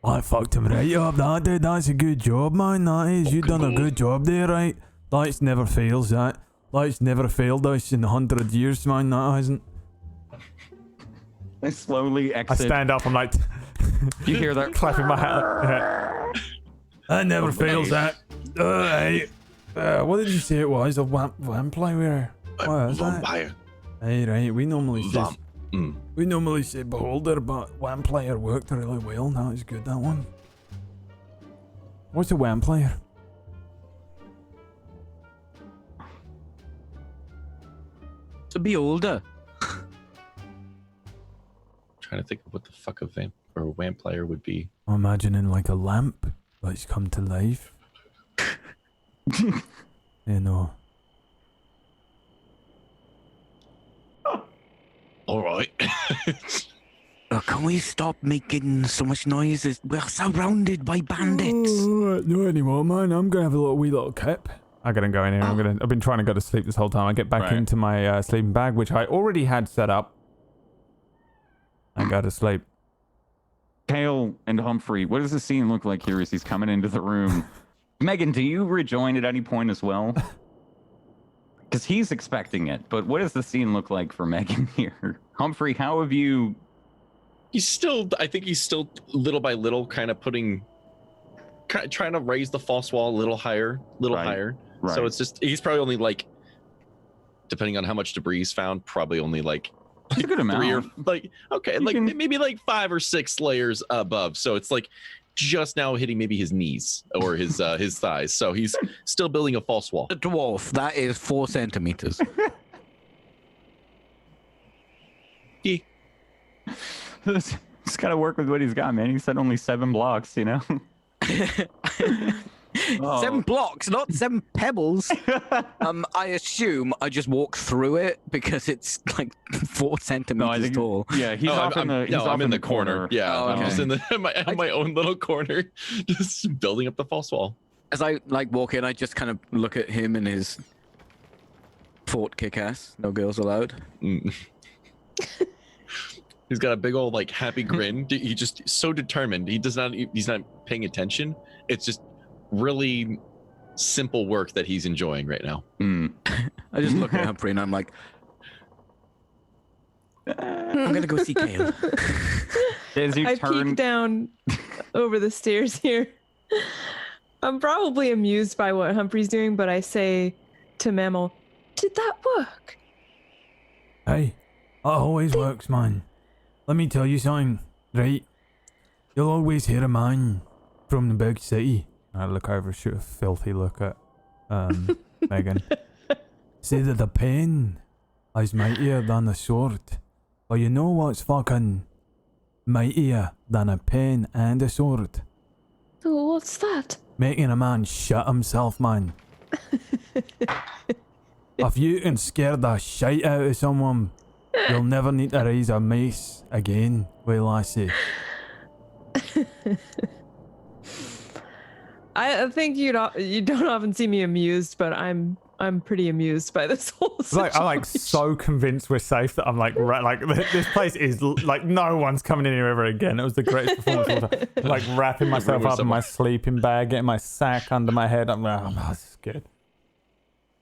I fucked him right up, that dude. That's a good job, man. That is. You done a good job there, right? That's never fails, that. That's never failed us in 100 years, man. That hasn't. I slowly I exit. stand up. I'm like, You hear that? clapping my hand. That never fails, that. Hey, what did you say it was? A vampire? What is that? Vampire. Hey, right. We normally say Mm. we normally say beholder, but vampire worked really well. That was good. That one. What's a vampire? To be older. Trying to think of what the fuck a vampire would be. I'm imagining like a lamp that's come to life. You know. All right. Can we stop making so much noise? We're surrounded by bandits. Not anymore, man. I'm gonna have a wee little kip. I gotta go in here. I've been trying to go to sleep this whole time. I get back into my sleeping bag, which I already had set up. I go to sleep. Kale and Humphrey, what does the scene look like here as he's coming into the room? Megan, do you rejoin at any point as well? Because he's expecting it, but what does the scene look like for Megan here? Humphrey, how have you... I think he's still little by little kind of trying to raise the false wall a little higher. Right. So it's just, he's probably only like, depending on how much debris he's found, probably only like It's a good amount. 3 or like, okay, You like can- maybe like 5 or 6 layers above. So it's like just now hitting maybe his knees or his thighs. So he's still building a false wall. A dwarf, that is 4 centimeters. Yeah. He's got to work with what he's got, man. He said only 7 blocks, you know? 7 blocks, not 7 pebbles. I assume I just walk through it because it's like 4 centimeters tall. Yeah, he's off in the I'm in the corner. Yeah, Oh, I'm okay. just in my own little corner, just building up the false wall. As I like walk in, I just kind of look at him and his fort kick-ass. No girls allowed. Mm. He's got a big old like happy grin. He just so determined. He's not paying attention. It's just really simple work that he's enjoying right now. I just look at Humphrey and I'm like, I'm gonna go see Kale. As you I turn... peek down over the stairs here. I'm probably amused by what Humphrey's doing, but I say to Mammal, Did that work? Hey, that always works, man. Let me tell you something, right? You'll always hear a man from the big city. I look over, shoot a filthy look at Megan. Say that the pen is mightier than the sword. But you know what's fucking mightier than a pen and a sword? Oh, what's that? Making a man shit himself, man. If you can scare the shite out of someone, you'll never need to raise a mace again, well, lassie. I think you don't often see me amused, but I'm pretty amused by this whole situation. I'm like so convinced we're safe that I'm like, this place is like no one's coming in here ever again. It was the greatest performance of all time. Like wrapping myself up in my sleeping bag, getting my sack under my head. I'm like, oh, this is good.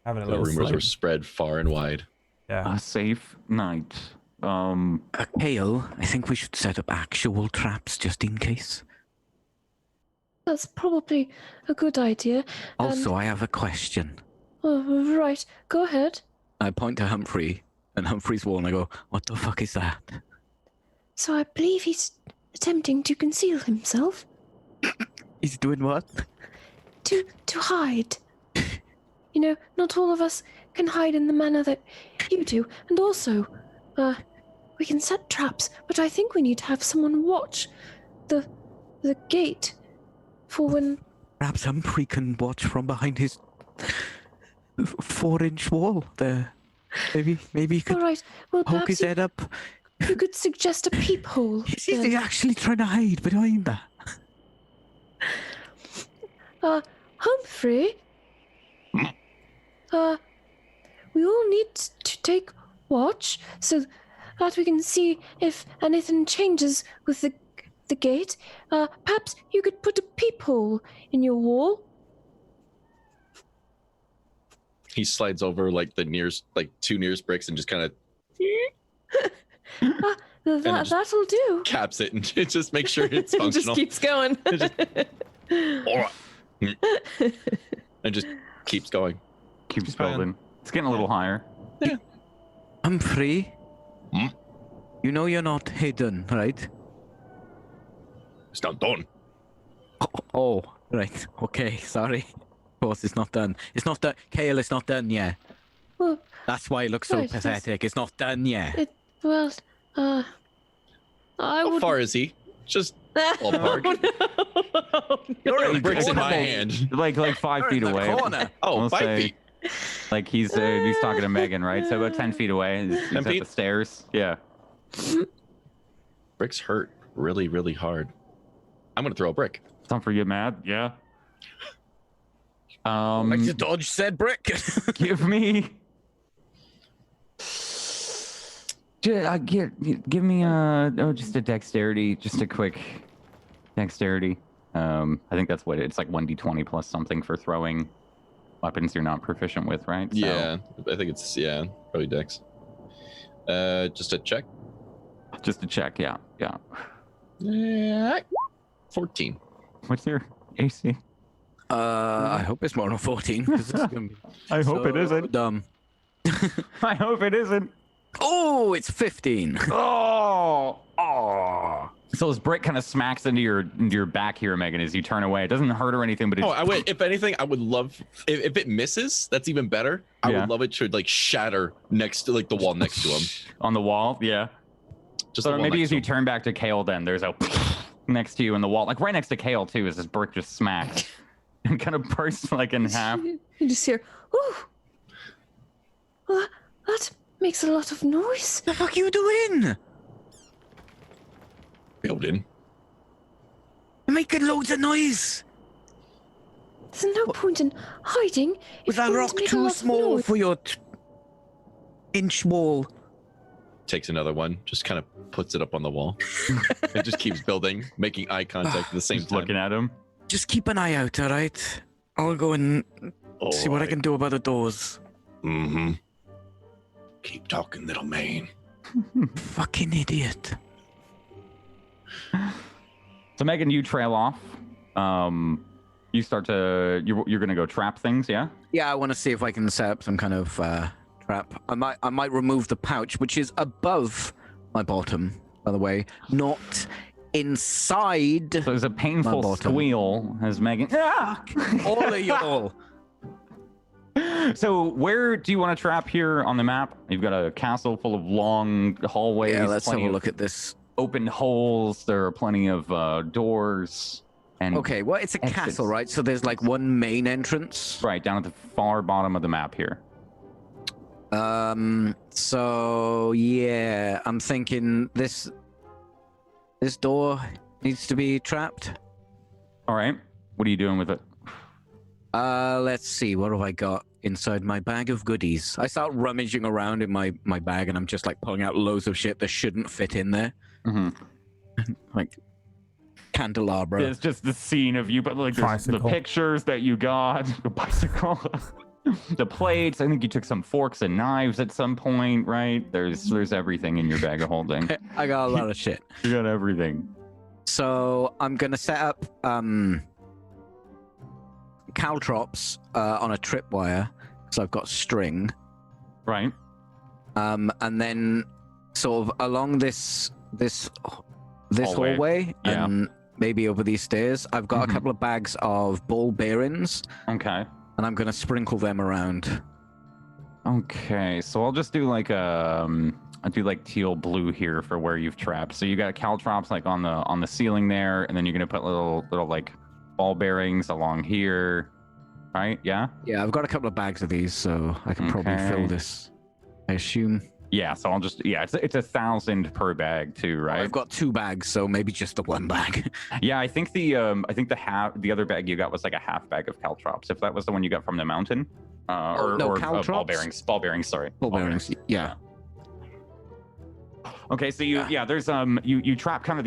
Having a The little rumors sleep. were spread far and wide. Yeah. A safe night. Kale, I think we should set up actual traps just in case. That's probably a good idea. Also, I have a question. Oh, right. Go ahead. I point to Humphrey, and Humphrey's wall, and I go, what the fuck is that? So I believe he's attempting to conceal himself. He's doing what? to hide. You know, not all of us can hide in the manner that you do. And also, we can set traps, but I think we need to have someone watch the gate for when... Perhaps Humphrey can watch from behind his 4-inch wall there. Maybe he could All right, well, poke his perhaps head up. you could suggest a peephole. Is he then. actually trying to hide behind that? Humphrey? We all need to take watch so that we can see if anything changes with the gate. Perhaps you could put a peephole in your wall. He slides over like the nearest, like 2 nearest bricks and just kind of That'll do. caps it and just make sure it's It functional. just keeps going. And just keeps going. Keeps fine. building. It's getting a little higher. Humphrey? Hmm? You know you're not hidden, right? It's not done. Oh, right. Okay, sorry. Of course, it's not done. It's not done. Kale, it's not done yet. Well, That's why it looks so Right, yes. pathetic. It's not done yet. I How would. far is he? Just ballpark. You're in the Bricks in my corner. hand. Like 5 You're feet in the away. corner. Oh, We'll 5 say- feet. Like he's talking to Megan, right? So about 10 feet away. He's 10 at the feet? stairs. Yeah. Bricks hurt really, really hard. I'm gonna throw a brick. Time for you mad? Yeah. Like to dodge said brick. Give me. Give me just a dexterity, just a quick dexterity. I think that's what it's like 1d20 plus something for throwing weapons you're not proficient with, right? So, Yeah, I think it's probably dex. Just a check. just a check. Yeah. Yeah. 14. What's your AC? I hope it's more than 14. 'Cause this is gonna be I hope it so isn't. dumb. I hope it isn't. Oh, it's 15. Oh. So this brick kind of smacks into your back here, Megan, as you turn away. It doesn't hurt or anything, but it's Oh, I would. If anything, I would love if it misses. That's even better. I Yeah. would love it to like shatter next to like the wall next to him. on the wall. Yeah. Just So the wall maybe next as to you him. turn back to Kale, then there's a next to you in the wall, like right next to Kale too, as this brick just smacked and kind of bursts like in half. You just hear, ooh. Well, that makes a lot of noise. The fuck you doing? building. You're making loads of noise. There's no point in hiding. Was if that you're going rock to make a too lot of small noise. for your inch wall? Takes another one, just kind of puts it up on the wall. It just keeps building, making eye contact at the same Just time. looking at him. Just keep an eye out, all right? I'll go and see what I can do about the doors. Mm-hmm. Keep talking, little man. Fucking idiot. So Megan, you trail off. You start to you're gonna go trap things, yeah? Yeah, I want to see if I can set up some kind of trap. I might remove the pouch, which is above my bottom, by the way, not inside. So there's a painful bottom. squeal as Megan. Ah! All of y'all. So where do you want to trap here on the map? You've got a castle full of long hallways. Yeah, let's have plenty a of look at this. open holes. There are plenty of doors. And Okay, well, it's a exits. castle, right? So there's like one main entrance. right down at the far bottom of the map here. So yeah, I'm thinking this door needs to be trapped. All right. What are you doing with it? Let's see, what have I got inside my bag of goodies? I start rummaging around in my bag and I'm just like pulling out loads of shit that shouldn't fit in there. Mm-hmm. Like candelabra. It's just the scene of you, but like there's the Bicycle. pictures that you got, the bicycle, the plates. I think you took some forks and knives at some point, right? There's everything in your bag of holding. I got a lot of shit. You got everything. So I'm gonna set up caltrops on a tripwire, so I've got string. Right. And then sort of along this Hallway. hallway Yeah. and maybe over these stairs. I've got a couple of bags of ball bearings, Okay. and I'm gonna sprinkle them around. Okay, so I'll just do like I'll do like teal blue here for where you've trapped. So you got caltrops like on the ceiling there, and then you're gonna put little like ball bearings along here, right? Yeah. Yeah, I've got a couple of bags of these, so I can probably fill Okay. this. I assume. Yeah. So I'll just it's 1,000 per bag too, right? I've got 2 bags, so maybe just the 1 bag. Yeah, I think the other bag you got was like a half bag of caltrops. If that was the one you got from the mountain, or ball caltrops? bearings. Ball bearings. Sorry. Ball bearings. Yeah. Okay, so there's you trap kind of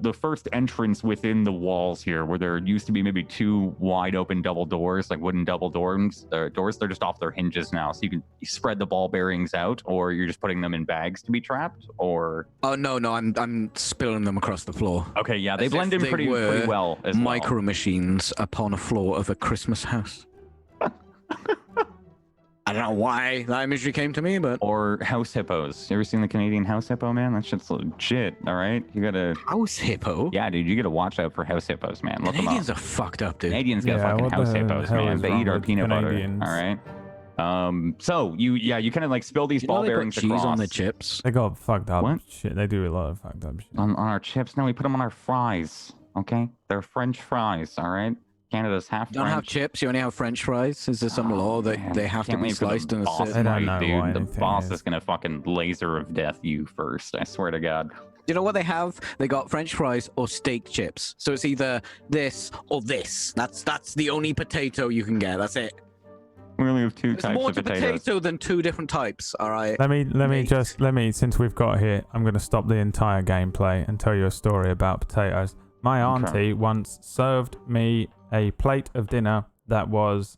the first entrance within the walls here, where there used to be maybe 2 wide open double doors, like wooden double doors. They're just off their hinges now, so you spread the ball bearings out, or you're just putting them in bags to be trapped, or. Oh no, I'm spilling them across the floor. Okay, yeah, they As blend if in they pretty were well as Micro well. machines upon a floor of a Christmas house. I don't know why that imagery came to me, but Or house hippos. You ever seen the Canadian house hippo, man? That shit's legit. All right, you gotta. house hippo. Yeah, dude, you gotta watch out for house hippos, man. Look them up. Canadians are fucked up, dude. Canadians got Yeah, fucking what the house hippos, hell man. is They wrong eat our with peanut Canadians? butter. All right. So you kind of like spill these You know ball they put bearings cheese across on the chips. They got fucked up What? shit. They do a lot of fucked up shit. on our chips. No, we put them on our fries. Okay, they're French fries. All right. Canada's half You don't have French. chips. You only have French fries. Is there some law that Man, they have to can't be wait for the sliced in a boss certain? I don't fight, know dude. why The anything boss is. is gonna fucking laser of death you first. I swear to God. You know what they have? They got French fries or steak chips. So it's either this or this. That's the only potato you can get. That's it. We only have 2 There's types more of to potatoes. potato than 2 different types. All right. Let me Mate. since we've got here, I'm going to stop the entire gameplay and tell you a story about potatoes. My Okay. auntie once served me a plate of dinner that was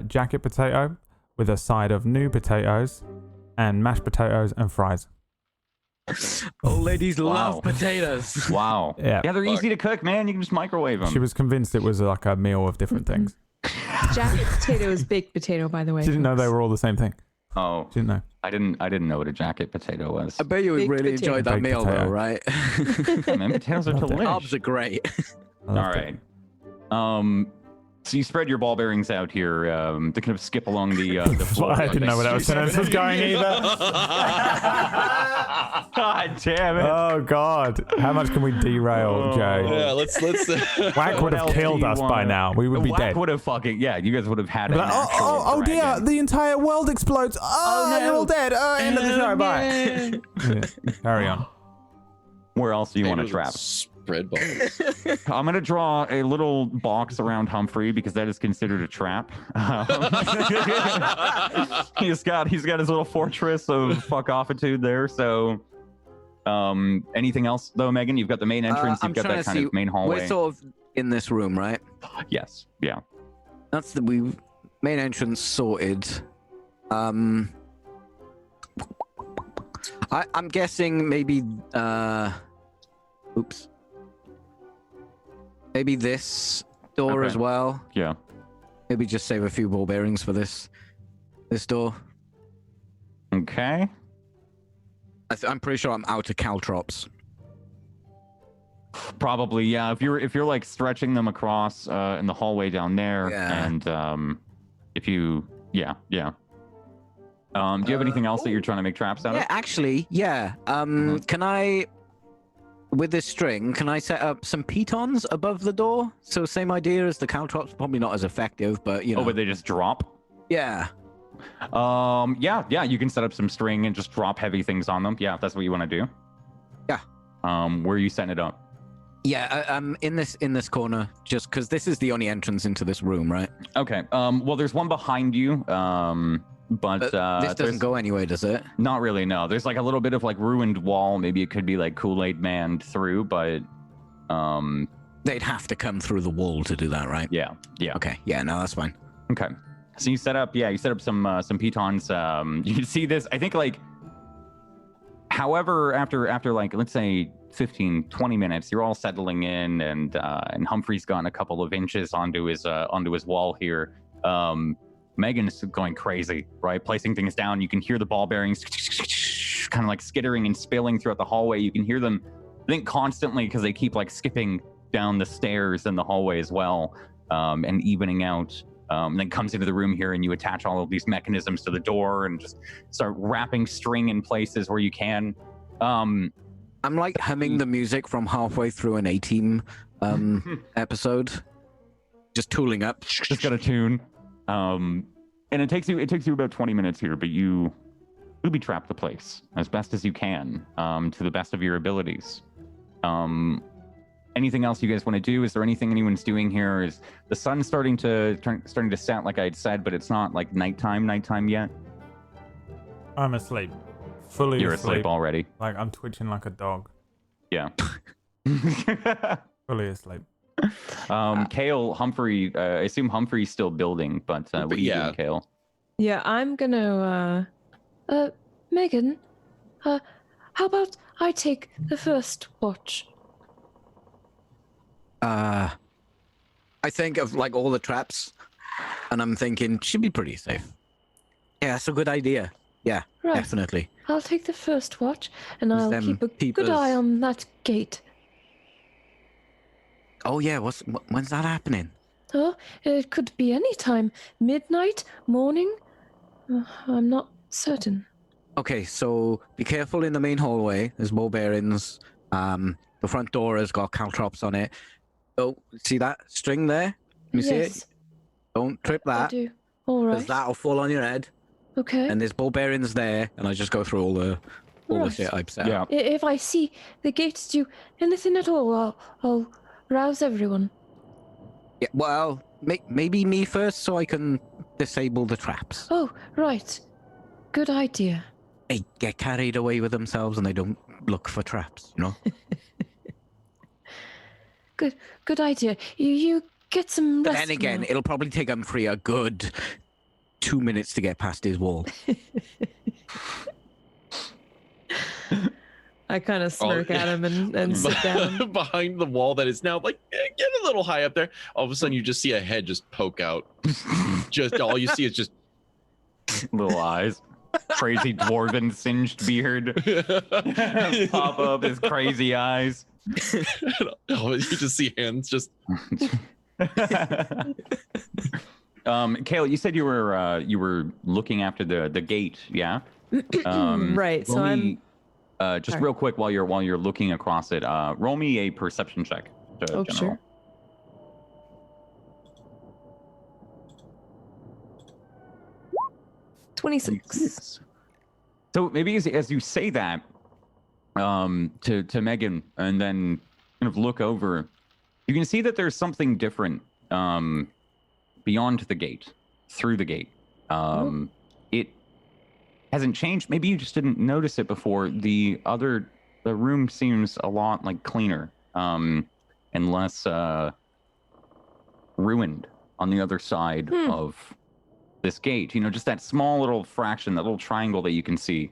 jacket potato with a side of new potatoes and mashed potatoes and fries. Old ladies Wow. love potatoes. Wow. Yeah. Yeah, they're easy to cook, man. You can just microwave them. She was convinced it was like a meal of different things. Jacket potato is baked potato, by the way. She didn't know they folks. were all the same thing. Oh, She didn't know. I didn't know what a jacket potato was. I bet you would Baked really potato. enjoy that Baked meal, potato. though, right? Yeah, man, potatoes are Loved it. Carbs delicious. are great. I All loved it. right. So you spread your ball bearings out here to kind of skip along the floor. I like didn't know this. where that sentence was going either. God damn it. Oh God! How much can we derail, Jay? Yeah, let's. Whack would What have else killed do you us by want? now. We would be Whack dead. would have fucking you guys would have had But an like, actual oh dear! dragon. The entire world explodes. Oh, no. you're all dead. End of the show. Bye. Yeah, carry on. Where else do you want to trap? Spread balls. I'm gonna draw a little box around Humphrey because that is considered a trap. He's got his little fortress of fuck offitude there. So, anything else though, Megan? You've got the main entrance. I'm You've got trying that to kind see- of main hallway. We're sort of in this room, right? Yes. Yeah. That's the main entrance sorted. I'm guessing maybe oops. Maybe this door Okay. as well. Yeah. Maybe just save a few ball bearings for this door. Okay. I'm pretty sure I'm out of caltrops. Probably. Yeah. If you're like stretching them across in the hallway down there, Yeah. and if you do you have anything else that you're trying to make traps out Yeah, of? actually, yeah. Can I, with this string, can I set up some pitons above the door? So same idea as the caltrops, probably not as effective, but you know. Oh, but they just drop. Yeah. Yeah, you can set up some string and just drop heavy things on them. Yeah, if that's what you want to do. Yeah. Where are you setting it up? Yeah, in this corner, just because this is the only entrance into this room, right? Okay. Well, there's one behind you. But This there's doesn't go anywhere, does it? not really. No, there's like a little bit of like ruined wall. Maybe it could be like Kool-Aid Man through, but They'd have to come through the wall to do that, right? yeah. Okay, yeah, no, that's fine. Okay. So you set up some pitons. You can see this. I think like, however, after like let's say 15, 20 minutes, you're all settling in, and Humphrey's gotten a couple of inches onto his wall here. Megan's going crazy, right? Placing things down. You can hear the ball bearings kind of like skittering and spilling throughout the hallway. You can hear them I think constantly because they keep like skipping down the stairs in the hallway as well, and evening out. Then comes into the room here, and you attach all of these mechanisms to the door and just start wrapping string in places where you can. I'm like humming the music from halfway through an A-Team episode, just tooling up. Just got a tune. And it takes you about 20 minutes here, but you booby trap the place as best as you can, to the best of your abilities. Anything else you guys want to do? Is there anything anyone's doing here? Is the sun starting to set, like I'd said, but it's not like nighttime yet? I'm asleep. Fully You're asleep. asleep already. Like I'm twitching like a dog. Yeah. Fully asleep. Kale, Humphrey, I assume Humphrey's still building, but what are you doing, Kale? Yeah, I'm gonna. Megan, how about I take the first watch? I think of like all the traps, and I'm thinking she'd be pretty safe. Yeah, that's a good idea. Yeah, Right. definitely. I'll take the first watch, and Is I'll them keep a good peepers- eye on that gate. Oh yeah, when's that happening? Oh, it could be any time. Midnight, morning? I'm not certain. Okay, so be careful in the main hallway. There's ball bearings. The front door has got caltrops on it. Oh, see that string there? Can you see it? Yes, Don't trip I that, do. All because right. that'll fall on your head. Okay. And there's ball bearings there, and I just go through all the Right. shit I've set. Yeah. up. If I see the gates do anything at all, I'll rouse everyone. Yeah. Well, maybe me first, so I can disable the traps. Oh, right. Good idea. They get carried away with themselves, and they don't look for traps. You know. Good idea. You get some But rest then again, now. it'll probably take Humphrey a good 2 minutes to get past his wall. I kind of smirk at him and sit down. behind the wall that is now like get a little high up there. All of a sudden, you just see a head just poke out. Just all you see is just Little eyes. Crazy dwarven singed beard. Pop up his crazy eyes. oh, you just see hands just. Kale, you said you were looking after the gate, yeah? Right, so roll me, I'm. just sorry. real quick while you're looking across it. Roll me a perception check. Oh, General. sure. 26. So maybe as you say that to Megan, and then kind of look over, you can see that there's something different beyond the gate, through the gate. It hasn't changed. Maybe you just didn't notice it before. The room seems a lot like cleaner and less ruined on the other side of this gate. You know, just that small little fraction, that little triangle that you can see.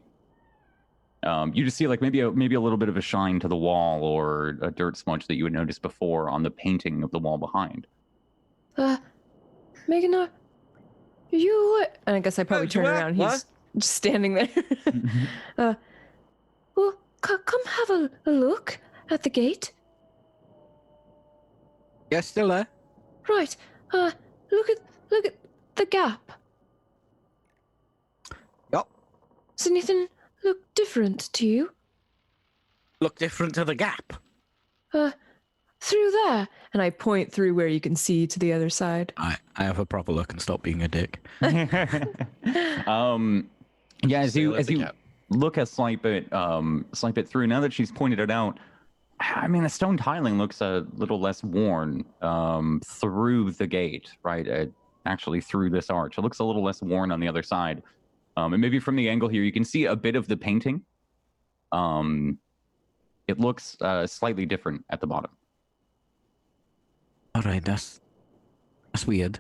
You just see like maybe a little bit of a shine to the wall or a dirt smudge that you had noticed before on the painting of the wall behind. Megan, are you? And I guess I probably turn what? around. What? He's just standing there. Well, come have a look at the gate. Yeah, still there. Right. Look at the gap. Yup. Does anything look different to you? Look different to the gap. Through there. And I point through where you can see to the other side. I have a proper look and stop being a dick. Yeah, as Sail you at the gap. look at swipe it through. Now that she's pointed it out, I mean, the stone tiling looks a little less worn through the gate, right? Actually, through this arch, it looks a little less worn on the other side. And maybe from the angle here, you can see a bit of the painting. It looks slightly different at the bottom. All right, that's weird.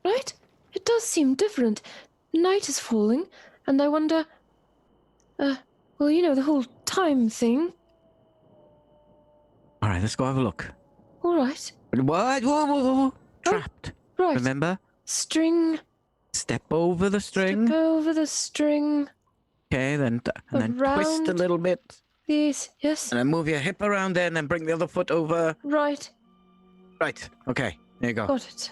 Right? It does seem different. Night is falling, and I wonder. Well, you know, the whole time thing. All right, let's go have a look. All right. What? Whoa. Trapped. Right. Remember? String. Step over the string. Step over the string. Okay, then twist a Around. little bit. Please, yes. And then move your hip around there and then bring the other foot over. Right. Right. Okay. There you go. Got it.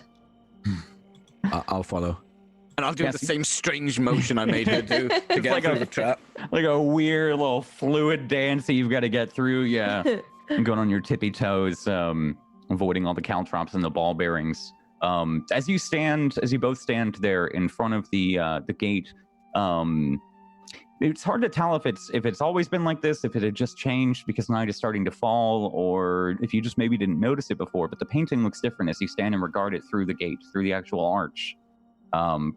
I'll follow. And I'll do Yes. the same strange motion I made her do to get like through a- the trap. Like a weird little fluid dance that you've got to get through. Yeah. And going on your tippy toes, avoiding all the caltrops and the ball bearings. As you both stand there in front of the gate, it's hard to tell if it's always been like this, if it had just changed because night is starting to fall, or if you just maybe didn't notice it before. But the painting looks different as you stand and regard it through the gate, through the actual arch.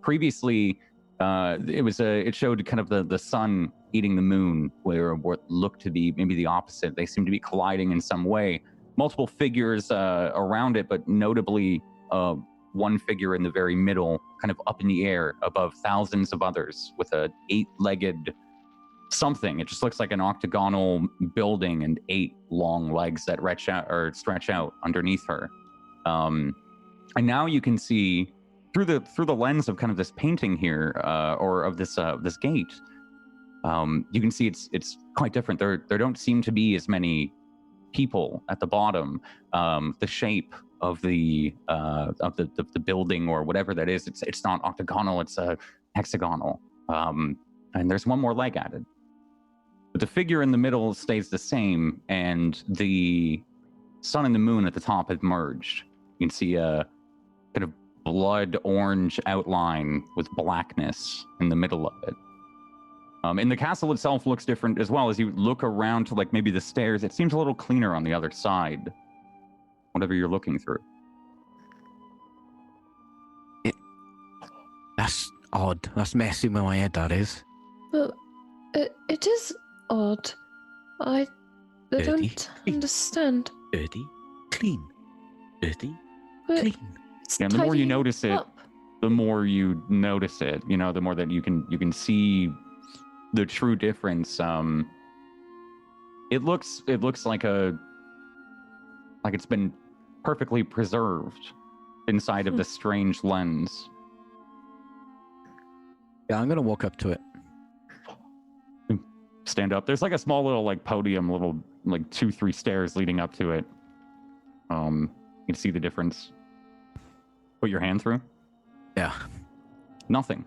Previously, it showed kind of the sun eating the moon, where what looked to be maybe the opposite. They seem to be colliding in some way. Multiple figures around it, but notably one figure in the very middle, kind of up in the air above thousands of others with a 8-legged something. It just looks like an octagonal building and 8 long legs that stretch out underneath her. And now you can see through the lens of kind of this painting here, or of this gate. You can see it's quite different. There don't seem to be as many people at the bottom. The shape of the building or whatever that is, it's not octagonal, it's hexagonal. And there's one more leg added. But the figure in the middle stays the same, and the sun and the moon at the top have merged. You can see a kind of blood orange outline with blackness in the middle of it. And the castle itself looks different as well. As you look around to like maybe the stairs, it seems a little cleaner on the other side. Whatever you're looking through. That's odd. That's messing with my head, that is. Well, it is odd. I Dirty. don't understand. Dirty, clean. Dirty, But clean. it's Yeah, and the more you tidying notice it, up. the more you notice it. You know, the more that you can see the true difference. It looks like it's been perfectly preserved inside of this strange lens. Yeah, I'm gonna walk up to it. Stand up. There's like a small little like podium, little like 2-3 stairs leading up to it. You can see the difference. Put your hand through. Yeah. Nothing.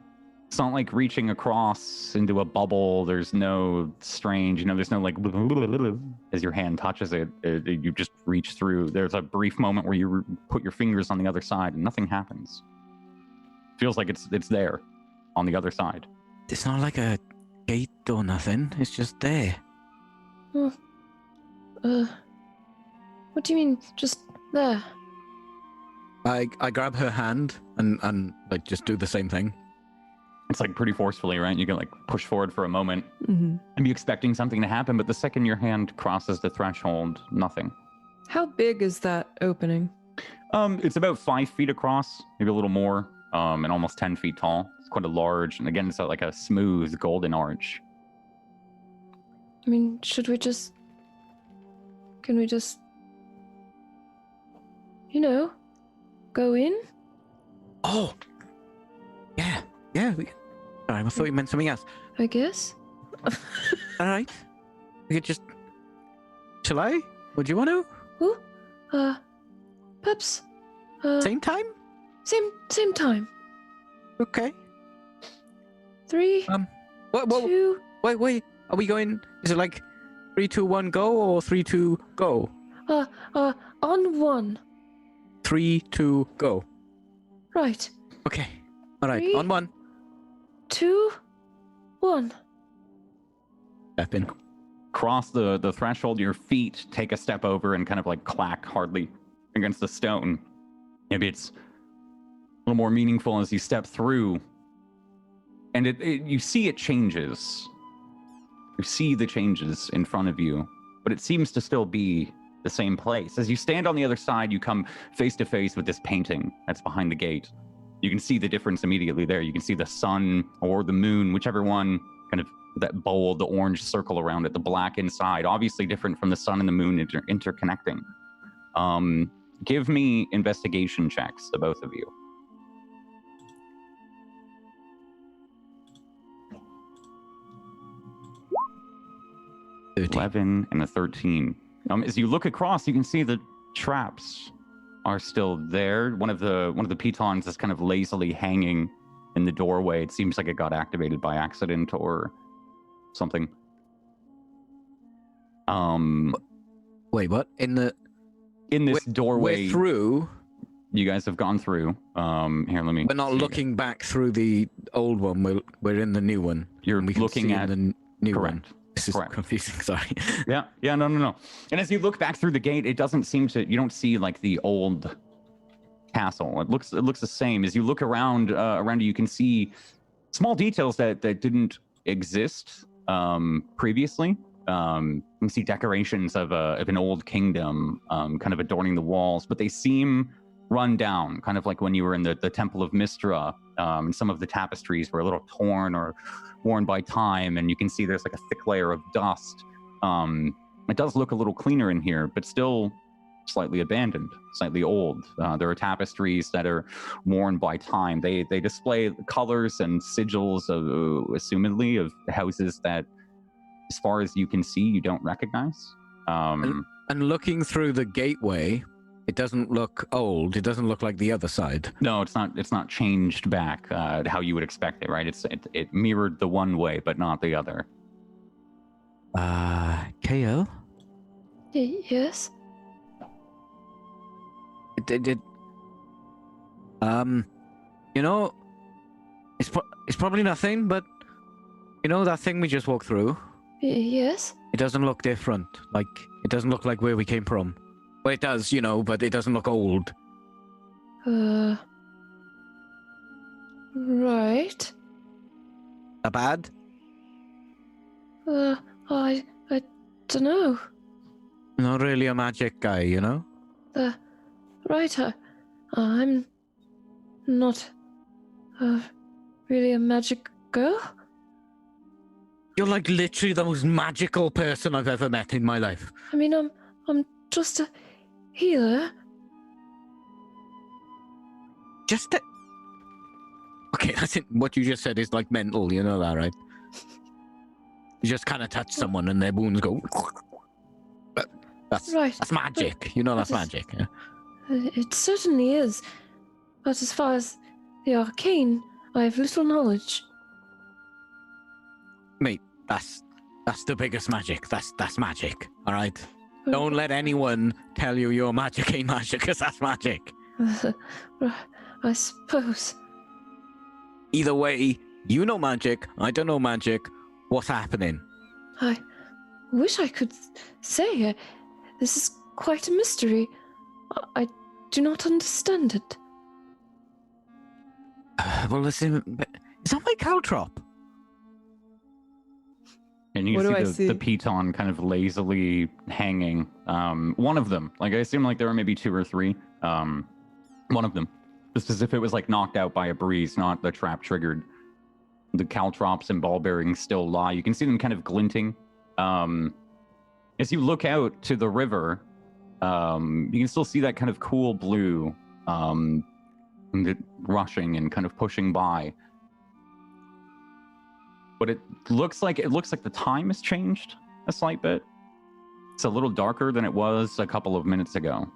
It's not like reaching across into a bubble. There's no strange, there's no like as your hand touches it, you just reach through. There's a brief moment where you put your fingers on the other side and nothing happens. Feels like it's there on the other side. It's not like a gate or nothing. It's just there. What do you mean, just there? I grab her hand and like just do the same thing. It's like pretty forcefully, right? You can like push forward for a moment Mm-hmm. and be expecting something to happen, but the second your hand crosses the threshold, nothing. How big is that opening? It's about 5 feet across, maybe a little more, and almost 10 feet tall. It's quite a large, and again, it's like a smooth golden arch. I mean, can we just, go in? Oh. Yeah. Yeah. Sorry, I thought you meant something else. I guess. All right. We could just. Shall I? Would you want to? Ooh, perhaps, Same time? same time. Okay. 3, What? 2, Wait. Are we going? Is it like 3, 2, 1, go, or 3, 2, go? on 1. 3, 2, go. Right. Okay. All right. 3, On 1. 2, 1. Step in. Cross the threshold, your feet take a step over and kind of like clack hardly against the stone. Maybe it's a little more meaningful as you step through, and you see it changes. You see the changes in front of you, but it seems to still be the same place. As you stand on the other side, you come face to face with this painting that's behind the gate. You can see the difference immediately there. You can see the sun or the moon, whichever one, kind of that bold, the orange circle around it, the black inside, obviously different from the sun and the moon interconnecting. Give me investigation checks, the both of you. absurdity. 11 and a 13. As you look across, you can see the traps are still there. One of the pitons is kind of lazily hanging in the doorway. It seems like it got activated by accident or something. Wait, what? In this doorway, we're through. you guys have gone through. Here, let me. We're not looking back through the old one. We're in the new one. You're we can looking see at in the new correct. one. This is Correct. confusing. Sorry. Yeah, no. And as you look back through the gate, it doesn't seem to. You don't see like the old castle. It looks the same. As you look around you, you can see small details that didn't exist previously. You can see decorations of an old kingdom kind of adorning the walls, but they seem run down, kind of like when you were in the Temple of Mistra, and some of the tapestries were a little torn or worn by time, and you can see there's like a thick layer of dust. It does look a little cleaner in here, but still slightly abandoned, slightly old. There are tapestries that are worn by time. They display colors and sigils of, assumedly, of houses that, as far as you can see, you don't recognize. And looking through the gateway, it doesn't look old. It doesn't look like the other side. No, it's not. It's not changed back how you would expect it, right? It mirrored the one way, but not the other. KO? Yes? You know, it's probably nothing, but you know that thing we just walked through? Yes? It doesn't look different. Like, it doesn't look like where we came from. Well, it does, you know, but it doesn't look old. Right. That bad? I don't know. Not really a magic guy, you know? Right, I'm not really a magic girl. You're like literally the most magical person I've ever met in my life. I mean, I'm just a healer. Just a... Okay, that's it. What you just said is like mental, you know that, right? You just kind of touch someone and their wounds go... That's Right. That's magic. You know that's That is- magic. Yeah? It certainly is. But as far as the arcane, I have little knowledge. Mate, that's the biggest magic. That's magic, all right? Don't let anyone tell you your magic ain't magic, because that's magic. I suppose. Either way, you know magic, I don't know magic. What's happening? I wish I could say. This is quite a mystery. I do not understand it. Well, listen, is that my caltrop? And you What do I can see see? the piton kind of lazily hanging. One of them, like I assume like there were maybe two or three. One of them, just as if it was like knocked out by a breeze, not the trap triggered. The caltrops and ball bearings still lie. You can see them kind of glinting. As you look out to the river, you can still see that kind of cool blue rushing and kind of pushing by. But it looks like the time has changed a slight bit. It's a little darker than it was a couple of minutes ago.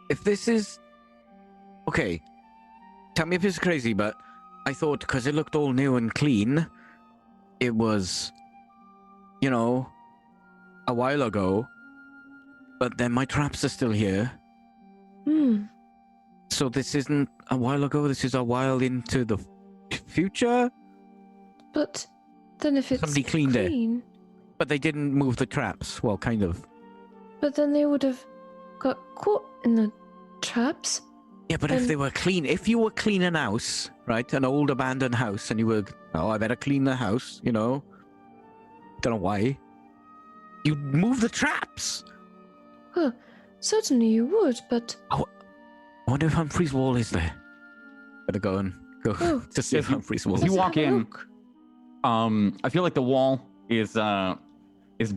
If this is... Okay, tell me if it's crazy, but I thought because it looked all new and clean, it was, you know, a while ago, but then my traps are still here. So this isn't a while ago, this is a while into the future? But then if it's Somebody cleaned it. clean, But they didn't move the traps. Well, kind of. but then they would have got caught in the traps. Yeah, but if they were clean, if you were cleaning a house, right, an old abandoned house, and you were, oh, I better clean the house, you know? Don't know why. You'd move the traps. Certainly you would, but I wonder if Humphrey's wall is there. Better go and go Oh. to see if Humphrey's wall If you is walk have a in, look. I feel like the wall is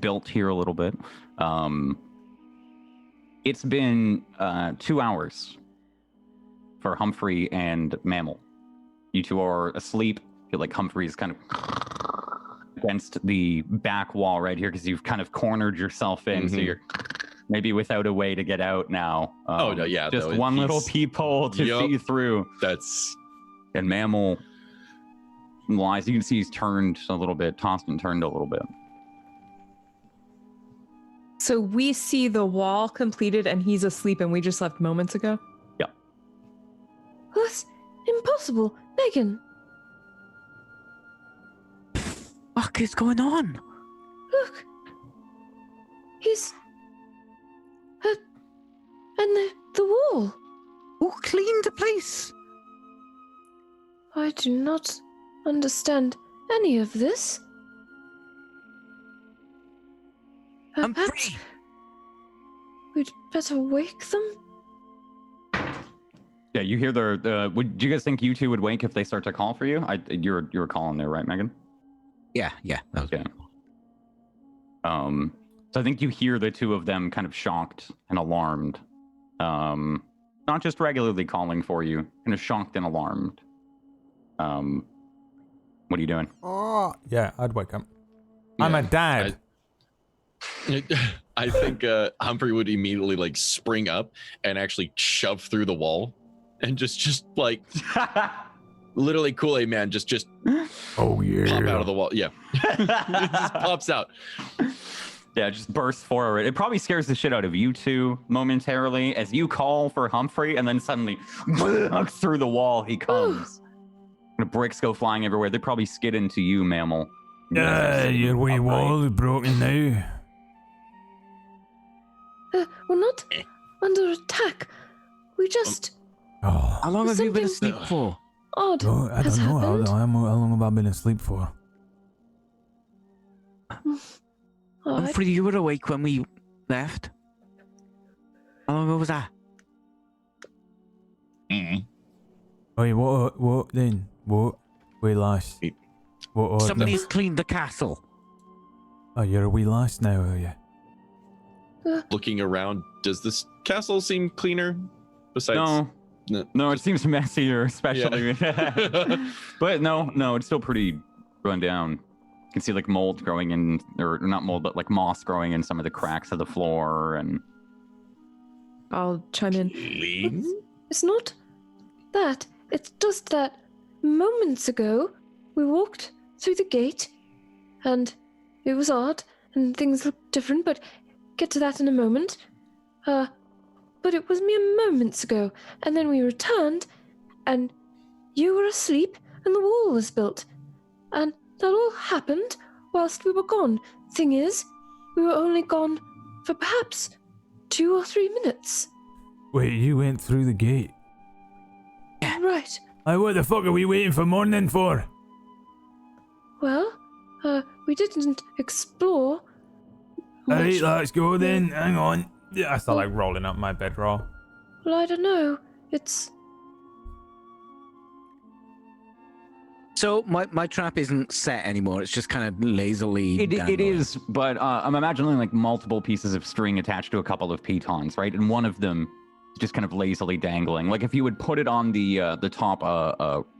built here a little bit. It's been 2 hours for Humphrey and Mammal. You two are asleep feel like Humphrey's kind of against the back wall right here because you've kind of cornered yourself in, so you're maybe without a way to get out now. Oh no, yeah, just no, one little peephole to see through. That's And Mammal lies. You can see he's turned a little bit, tossed and turned a little bit. So we see the wall completed and he's asleep and we just left moments ago? Yeah. That's impossible. Megan, Fuck is going on? look. He's... and the wall. Who cleaned the place? I do not understand any of this. Perhaps Humphrey! we'd better wake them? Yeah, you hear the would do you guys think you two would wake if they start to call for you? You were calling there, right, Megan? Yeah, that was Yeah. So I think you hear the two of them kind of shocked and alarmed. Not just regularly calling for you, kind of shocked and alarmed. What are you doing? Oh, yeah, I'd wake up. I'm a dad. I think Humphrey would immediately like spring up and actually shove through the wall and just like literally Kool-Aid man just Oh yeah. pop out of the wall. Yeah. It just pops out. Yeah, just bursts forward. It probably scares the shit out of you two momentarily as you call for Humphrey, and then suddenly through the wall he comes. The bricks go flying everywhere. They probably skid into you, Mammal. You guys are sitting Your wee upright. wall is broken now. We're not under attack. We just... Oh, How long have you been Something- asleep for? odd oh I has don't know. happened. How long have I been asleep for? Oh, Humphrey, you were awake when we left. How long ago was that? Hey, what then? What? Wee lass. What? Somebody's cleaned the castle. Oh, you're a wee lass now, are you? Looking around, does this castle seem cleaner? Besides, No, it seems messier, especially. But no, it's still pretty run down. You can see like mold growing in, or not mold, but like moss growing in some of the cracks of the floor, and I'll chime in. clean? It's not that. It's just that moments ago we walked through the gate and it was odd and things looked different, but get to that in a moment. But it was mere moments ago, and then we returned and you were asleep and the wall was built. And that all happened whilst we were gone. Thing is, we were only gone for perhaps 2 or 3 minutes. Wait, you went through the gate? Right. Hey, what the fuck are we waiting for morning for? Well, we didn't explore much. Alright, let's go then. Hang on. Yeah, I start like rolling up my bedroll. Well, I don't know. It's... So my trap isn't set anymore. It's just kind of lazily. it dangling. is. But I'm imagining like multiple pieces of string attached to a couple of pitons, right? And one of them is just kind of lazily dangling. Like if you would put it on the top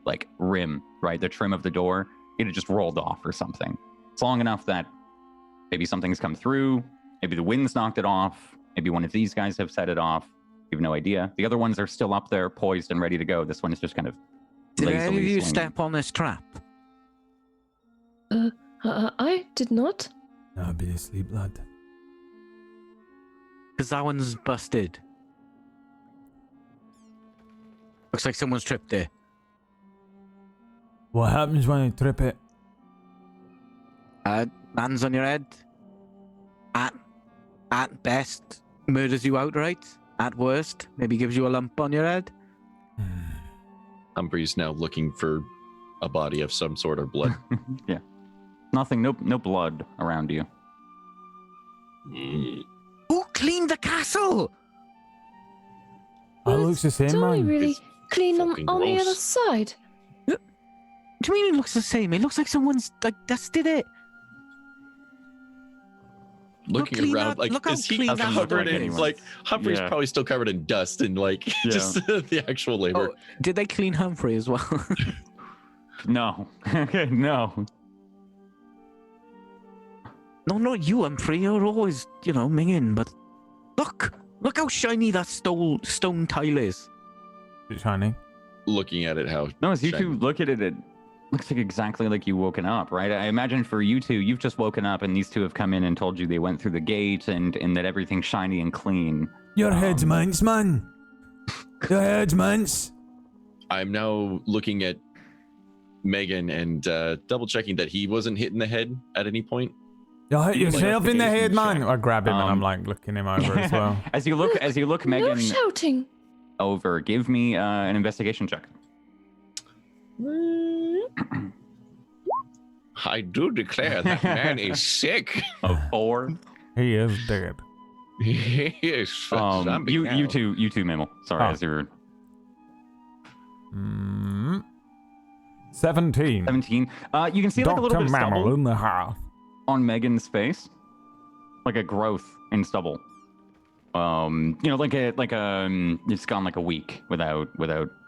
like rim, right, the trim of the door, it'd just rolled off or something. It's long enough that maybe something's come through. Maybe the wind's knocked it off. Maybe one of these guys have set it off. You have no idea. The other ones are still up there, poised and ready to go. This one is just kind of Did any of lazily you swinging. step on this trap? I did not. I've been asleep, lad. Because that one's busted. Looks like someone's tripped it. What happens when I trip it? Hands on your head. At best, murders you outright. At worst, maybe gives you a lump on your head. Humphrey's now looking for a body of some sort of blood. Yeah. Nothing, no blood around you. Who cleaned the castle? That looks the It's same, only man. really It's clean on fucking the gross. other side. What do you mean it looks the same? It looks like someone's like dusted it. Looking clean around, that- like, look how is he clean that covered looks like in, anyone's. like, Humphrey's Yeah. probably still covered in dust and, like, Yeah. just the actual labor. Oh, did they clean Humphrey as well? No. No. No, not you, Humphrey. You're always, minging, but look how shiny that stone tile is. It's shiny. Looking at it, how No, as you shiny. two look at it, it looks like exactly like you woken up, right? I imagine for you two, you've just woken up and these two have come in and told you they went through the gate and that everything's shiny and clean. Your head's mince, man. Your head's mince. I'm now looking at Megan and double checking that he wasn't hit in the head at any point. You hit You like yourself in the head, investigation man. check. I grab him and I'm like looking him over as well. As you look No Megan shouting. over, give me an investigation check. I do declare that man is sick. Of 4. He is dead. He is a zombie you now. two, Mammal. Sorry, Oh. as you're 17. 17. You can see like a little Dr. bit of Mammal stubble in the house. on Megan's face, like a growth in stubble. It's gone like a week without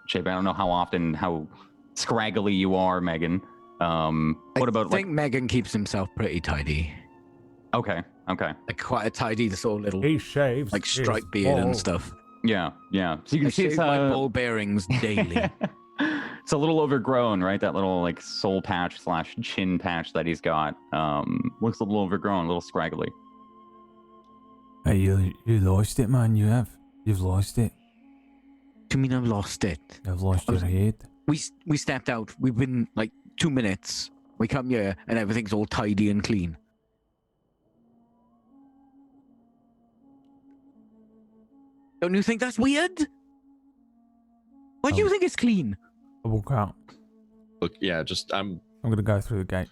shape. I don't know how scraggly you are, Megan. What about I think Megan keeps himself pretty tidy. Okay. Like quite a tidy sort of little, He shaves. like his stripe beard and balls. stuff. Yeah. So you can I see shave it's my ball bearings daily. it's a little overgrown, right? That little like soul patch / chin patch that he's got. Looks a little overgrown, a little scraggly. Hey, you lost it, man. You've lost it. Do you mean I've lost it? You've lost your head. We stepped out. We've been like 2 minutes. We come here and everything's all tidy and clean. Don't you think that's weird? Why do you think it's clean? I walk out. Look, yeah, I'm gonna go through the gate.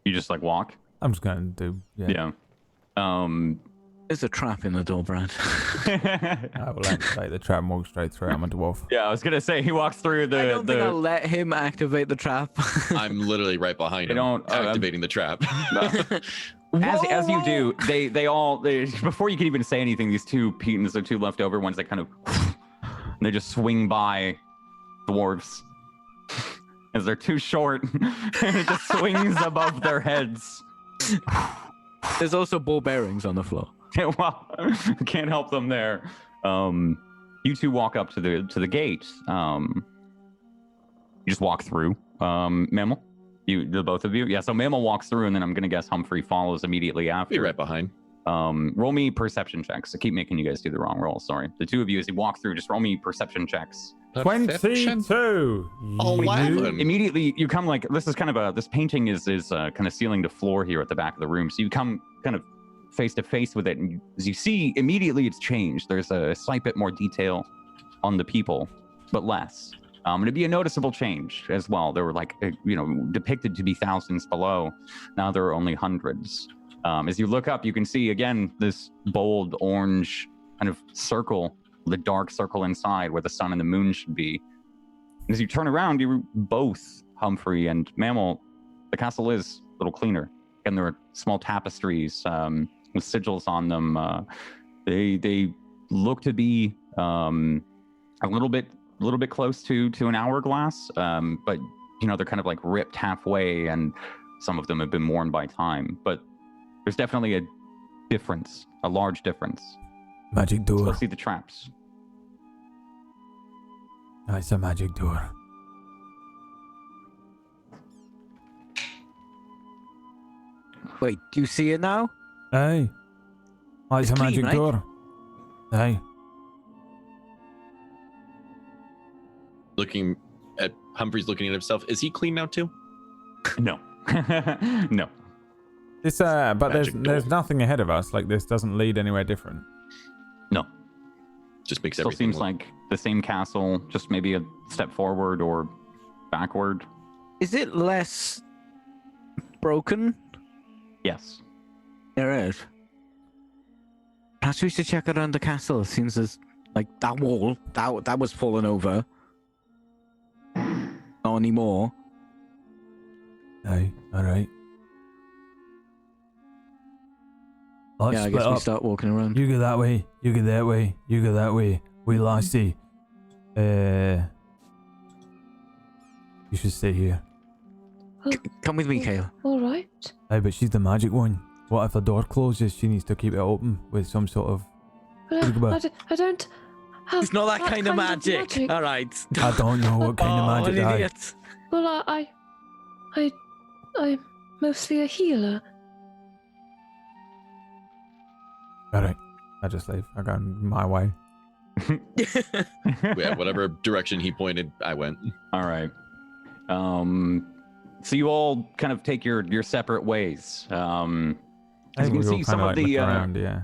You just like walk. I'm just gonna do. Yeah. There's a trap in the door, Brad. I will activate the trap and walk straight through. I'm a dwarf. Yeah, I was gonna say he walks through I don't think I'll let him activate the trap. I'm literally right behind They him, don't- activating the trap. As you do, they all before you can even say anything, these two Petons are two leftover ones that kind of they just swing by dwarves as they're too short and it just swings above their heads. There's also ball bearings on the floor. Well, can't help them there. You two walk up to the gate. You just walk through. Mammal, the both of you. Yeah. So Mammal walks through, and then I'm gonna guess Humphrey follows immediately after. Be right behind. Roll me perception checks. I keep making you guys do the wrong roll. Sorry. The two of you, as you walk through, just roll me perception checks. 22. 11. Immediately, you come like this is kind of this painting is kind of ceiling to floor here at the back of the room. So you come kind of face to face with it, and as you see, immediately it's changed. There's a slight bit more detail on the people, but less. It'd be a noticeable change as well. There were like depicted to be thousands below. Now there are only hundreds. As you look up, you can see again this bold orange kind of circle, the dark circle inside where the sun and the moon should be. As you turn around, you both, Humphrey and Mammal, the castle is a little cleaner. And there are small tapestries with sigils on them. They look to be a little bit close to an hourglass, but they're kind of like ripped halfway, and some of them have been worn by time. But there's definitely a difference, a large difference. Magic door. Let's see the traps. It's a magic door. Wait, do you see it now? Hey. It's a It's clean, magic right? door. Hey. Looking at Humphrey's looking at himself. Is he clean now too? No. No. This but Magic there's door. nothing ahead of us. Like this doesn't lead anywhere different. No. Just makes Still everything seems look- like the same castle, just maybe a step forward or backward. Is it less broken? Yes. There is. Perhaps we should check around the castle. It seems as like that wall that was falling over. Not anymore. Hey. All right. Let's Yeah, I split guess we up. start walking around. You go that way. You go that way. You go that way. We lasty. You should stay here. Come with me, Kayla. All right. Aye, but she's the magic one. What if the door closes? She needs to keep it open with some sort of... But I don't have. It's not that kind of magic. All right. I don't know what kind of magic. an Aye. idiot. Well, I'm mostly a healer. Alright, I just leave. I go my way. Yeah, whatever direction he pointed, I went. All right. So you all kind of take your separate ways. As you can see, some of the around, yeah.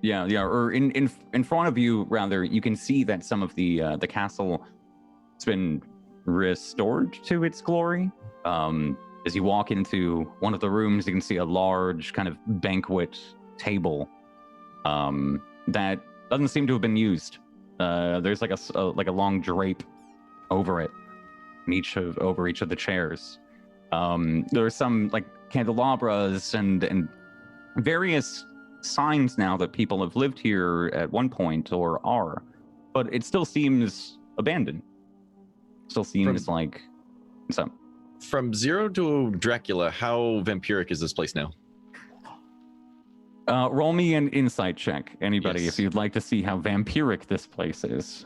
Yeah, or in front of you, rather, you can see that some of the castle has been restored to its glory. As you walk into one of the rooms, you can see a large kind of banquet table that doesn't seem to have been used. There's like a long drape over it, over each of the chairs. There are some like candelabras and various signs now that people have lived here at one point or are, but it still seems abandoned. Still seems like so. From 0 to Dracula, how vampiric is this place now? Roll me an insight check, anybody, Yes. if you'd like to see how vampiric this place is.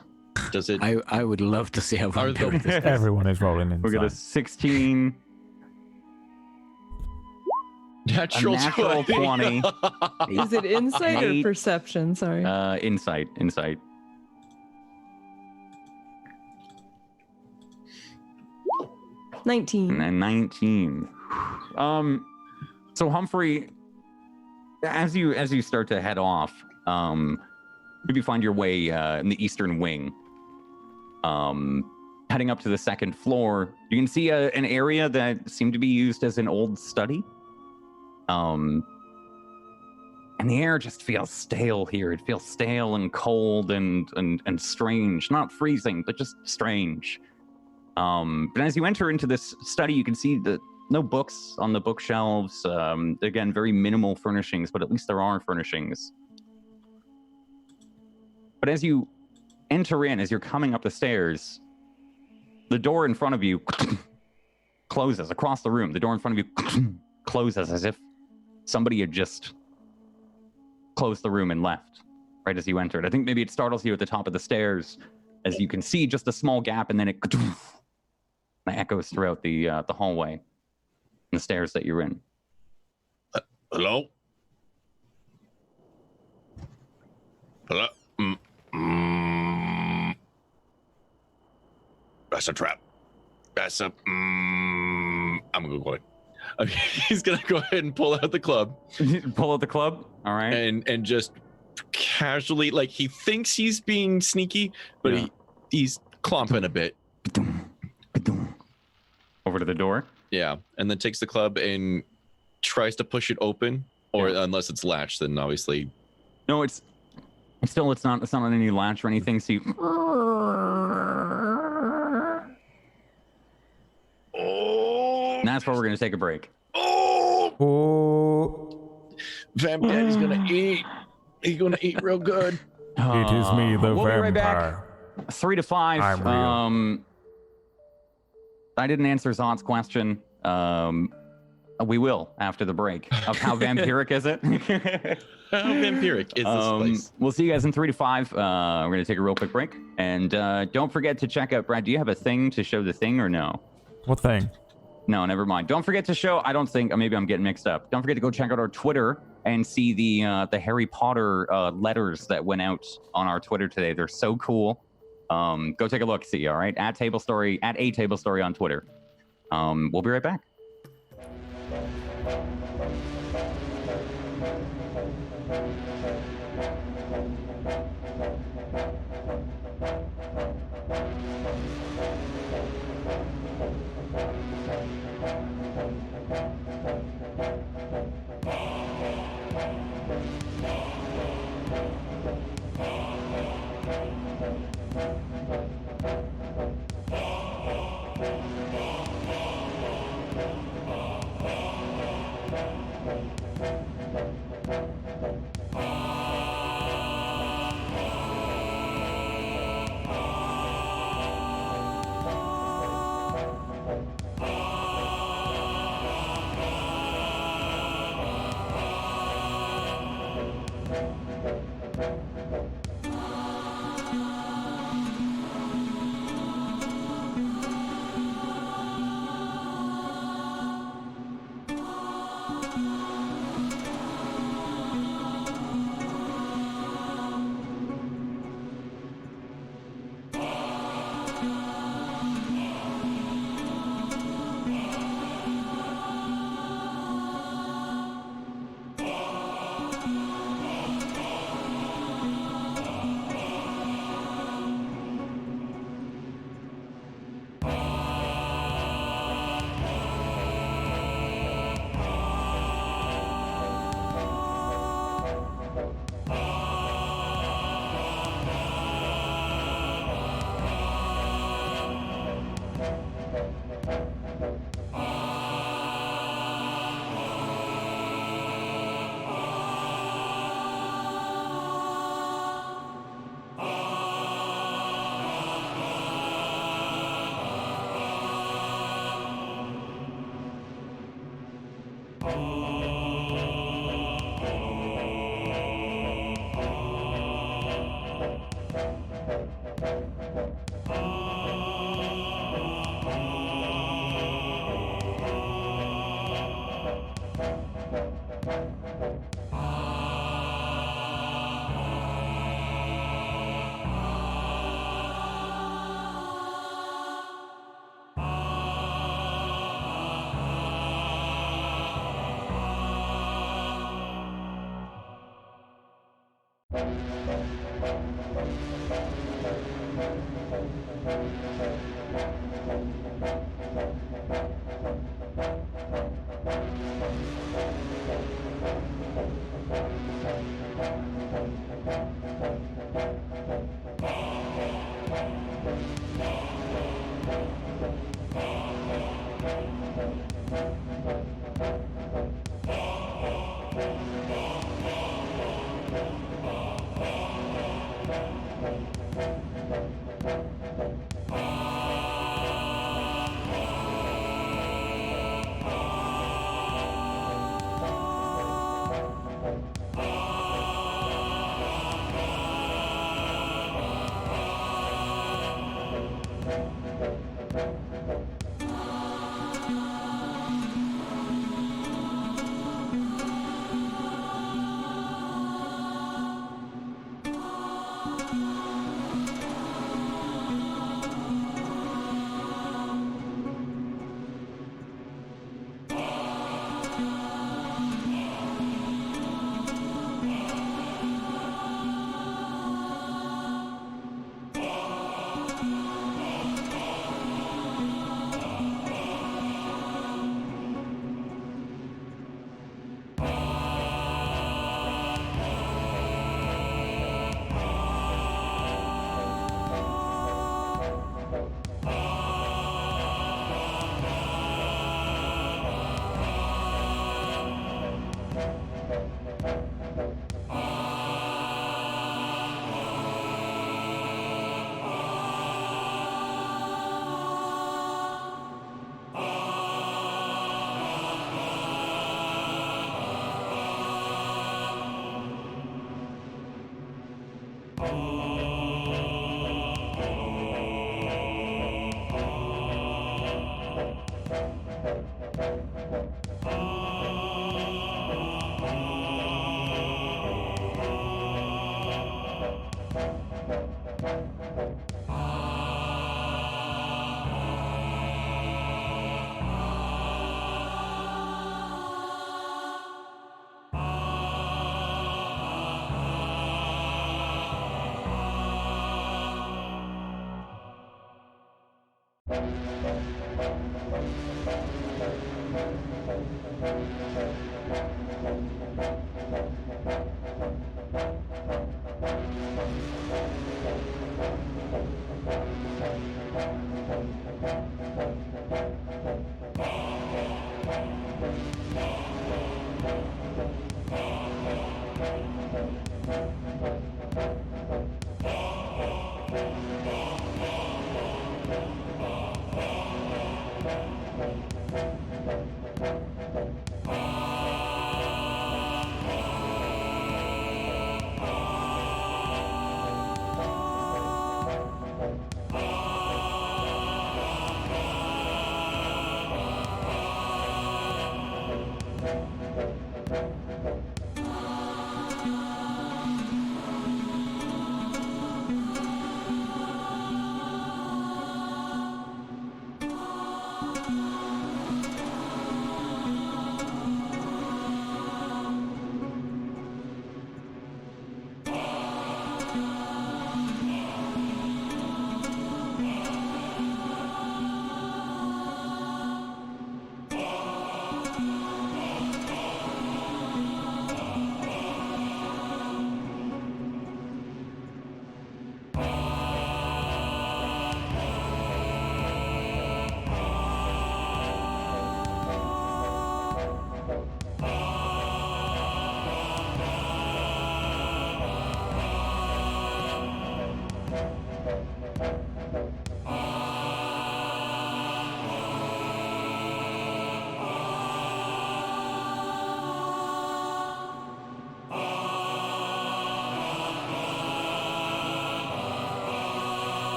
Does it? I would love to see how Are the- vampiric this is. Everyone is rolling inside. We got a 16, Natural, a natural 20. Is it insight or 8. perception? Sorry. Insight. 19. And 19. So Humphrey, as you start to head off, maybe find your way in the eastern wing. Heading up to the second floor, you can see an area that seemed to be used as an old study. And the air just feels stale here. It feels stale and cold and strange. Not freezing, but just strange. But as you enter into this study, you can see that no books on the bookshelves. Again, very minimal furnishings, but at least there are furnishings. But as you enter in, as you're coming up the stairs, the door in front of you closes across the room. The door in front of you closes as if somebody had just closed the room and left right as you entered. I think maybe it startles you at the top of the stairs as you can see just a small gap, and then it echoes throughout the hallway and the stairs that you're in. Hello? Hello? That's a trap. That's a... I'm gonna go ahead. Okay, he's gonna go ahead and pull out the club. Pull out the club? All right. And just casually, like, he thinks he's being sneaky, but Yeah. he's clomping a bit. Over to the door. Yeah, and then takes the club and tries to push it open, or unless it's latched, then obviously. No, it's not on any latch or anything. So you... And that's where we're gonna take a break. Oh, Vamp Daddy's gonna eat. He's gonna eat real good. it is me, the we'll be right back. vampire. 3 to 5. I'm real. I didn't answer Zot's question. We will after the break. Of how vampiric is it? How vampiric is this place? We'll see you guys in 3 to 5. We're gonna take a real quick break, and don't forget to check out. Brad, do you have a thing to show the thing or no? What thing? No, never mind. Don't forget to show. I don't think. Maybe I'm getting mixed up. Don't forget to go check out our Twitter and see the Harry Potter letters that went out on our Twitter today. They're so cool. Go take a look. See, all right, at Table Story, at A Table Story on Twitter. We'll be right back.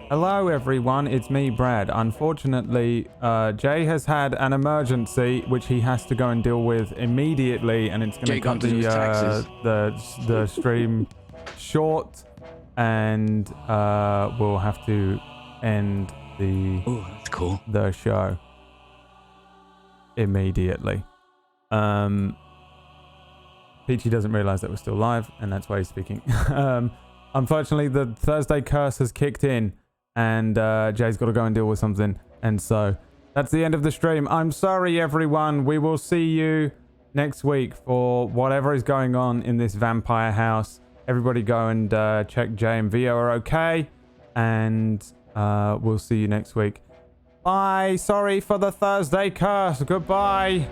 Hello, everyone. It's me, Brad. Unfortunately, Jay has had an emergency which he has to go and deal with immediately, and it's going Jay to cut can't do his taxes. the stream short, and we'll have to end Oh, that's cool. the show immediately. Peachy doesn't realize that we're still live, and that's why he's speaking. Unfortunately, the Thursday curse has kicked in, and Jay's got to go and deal with something. And so that's the end of the stream. I'm sorry, everyone. We will see you next week for whatever is going on in this vampire house. Everybody go and check Jay and Vio are okay, and we'll see you next week. Bye. Sorry for the Thursday curse. Goodbye.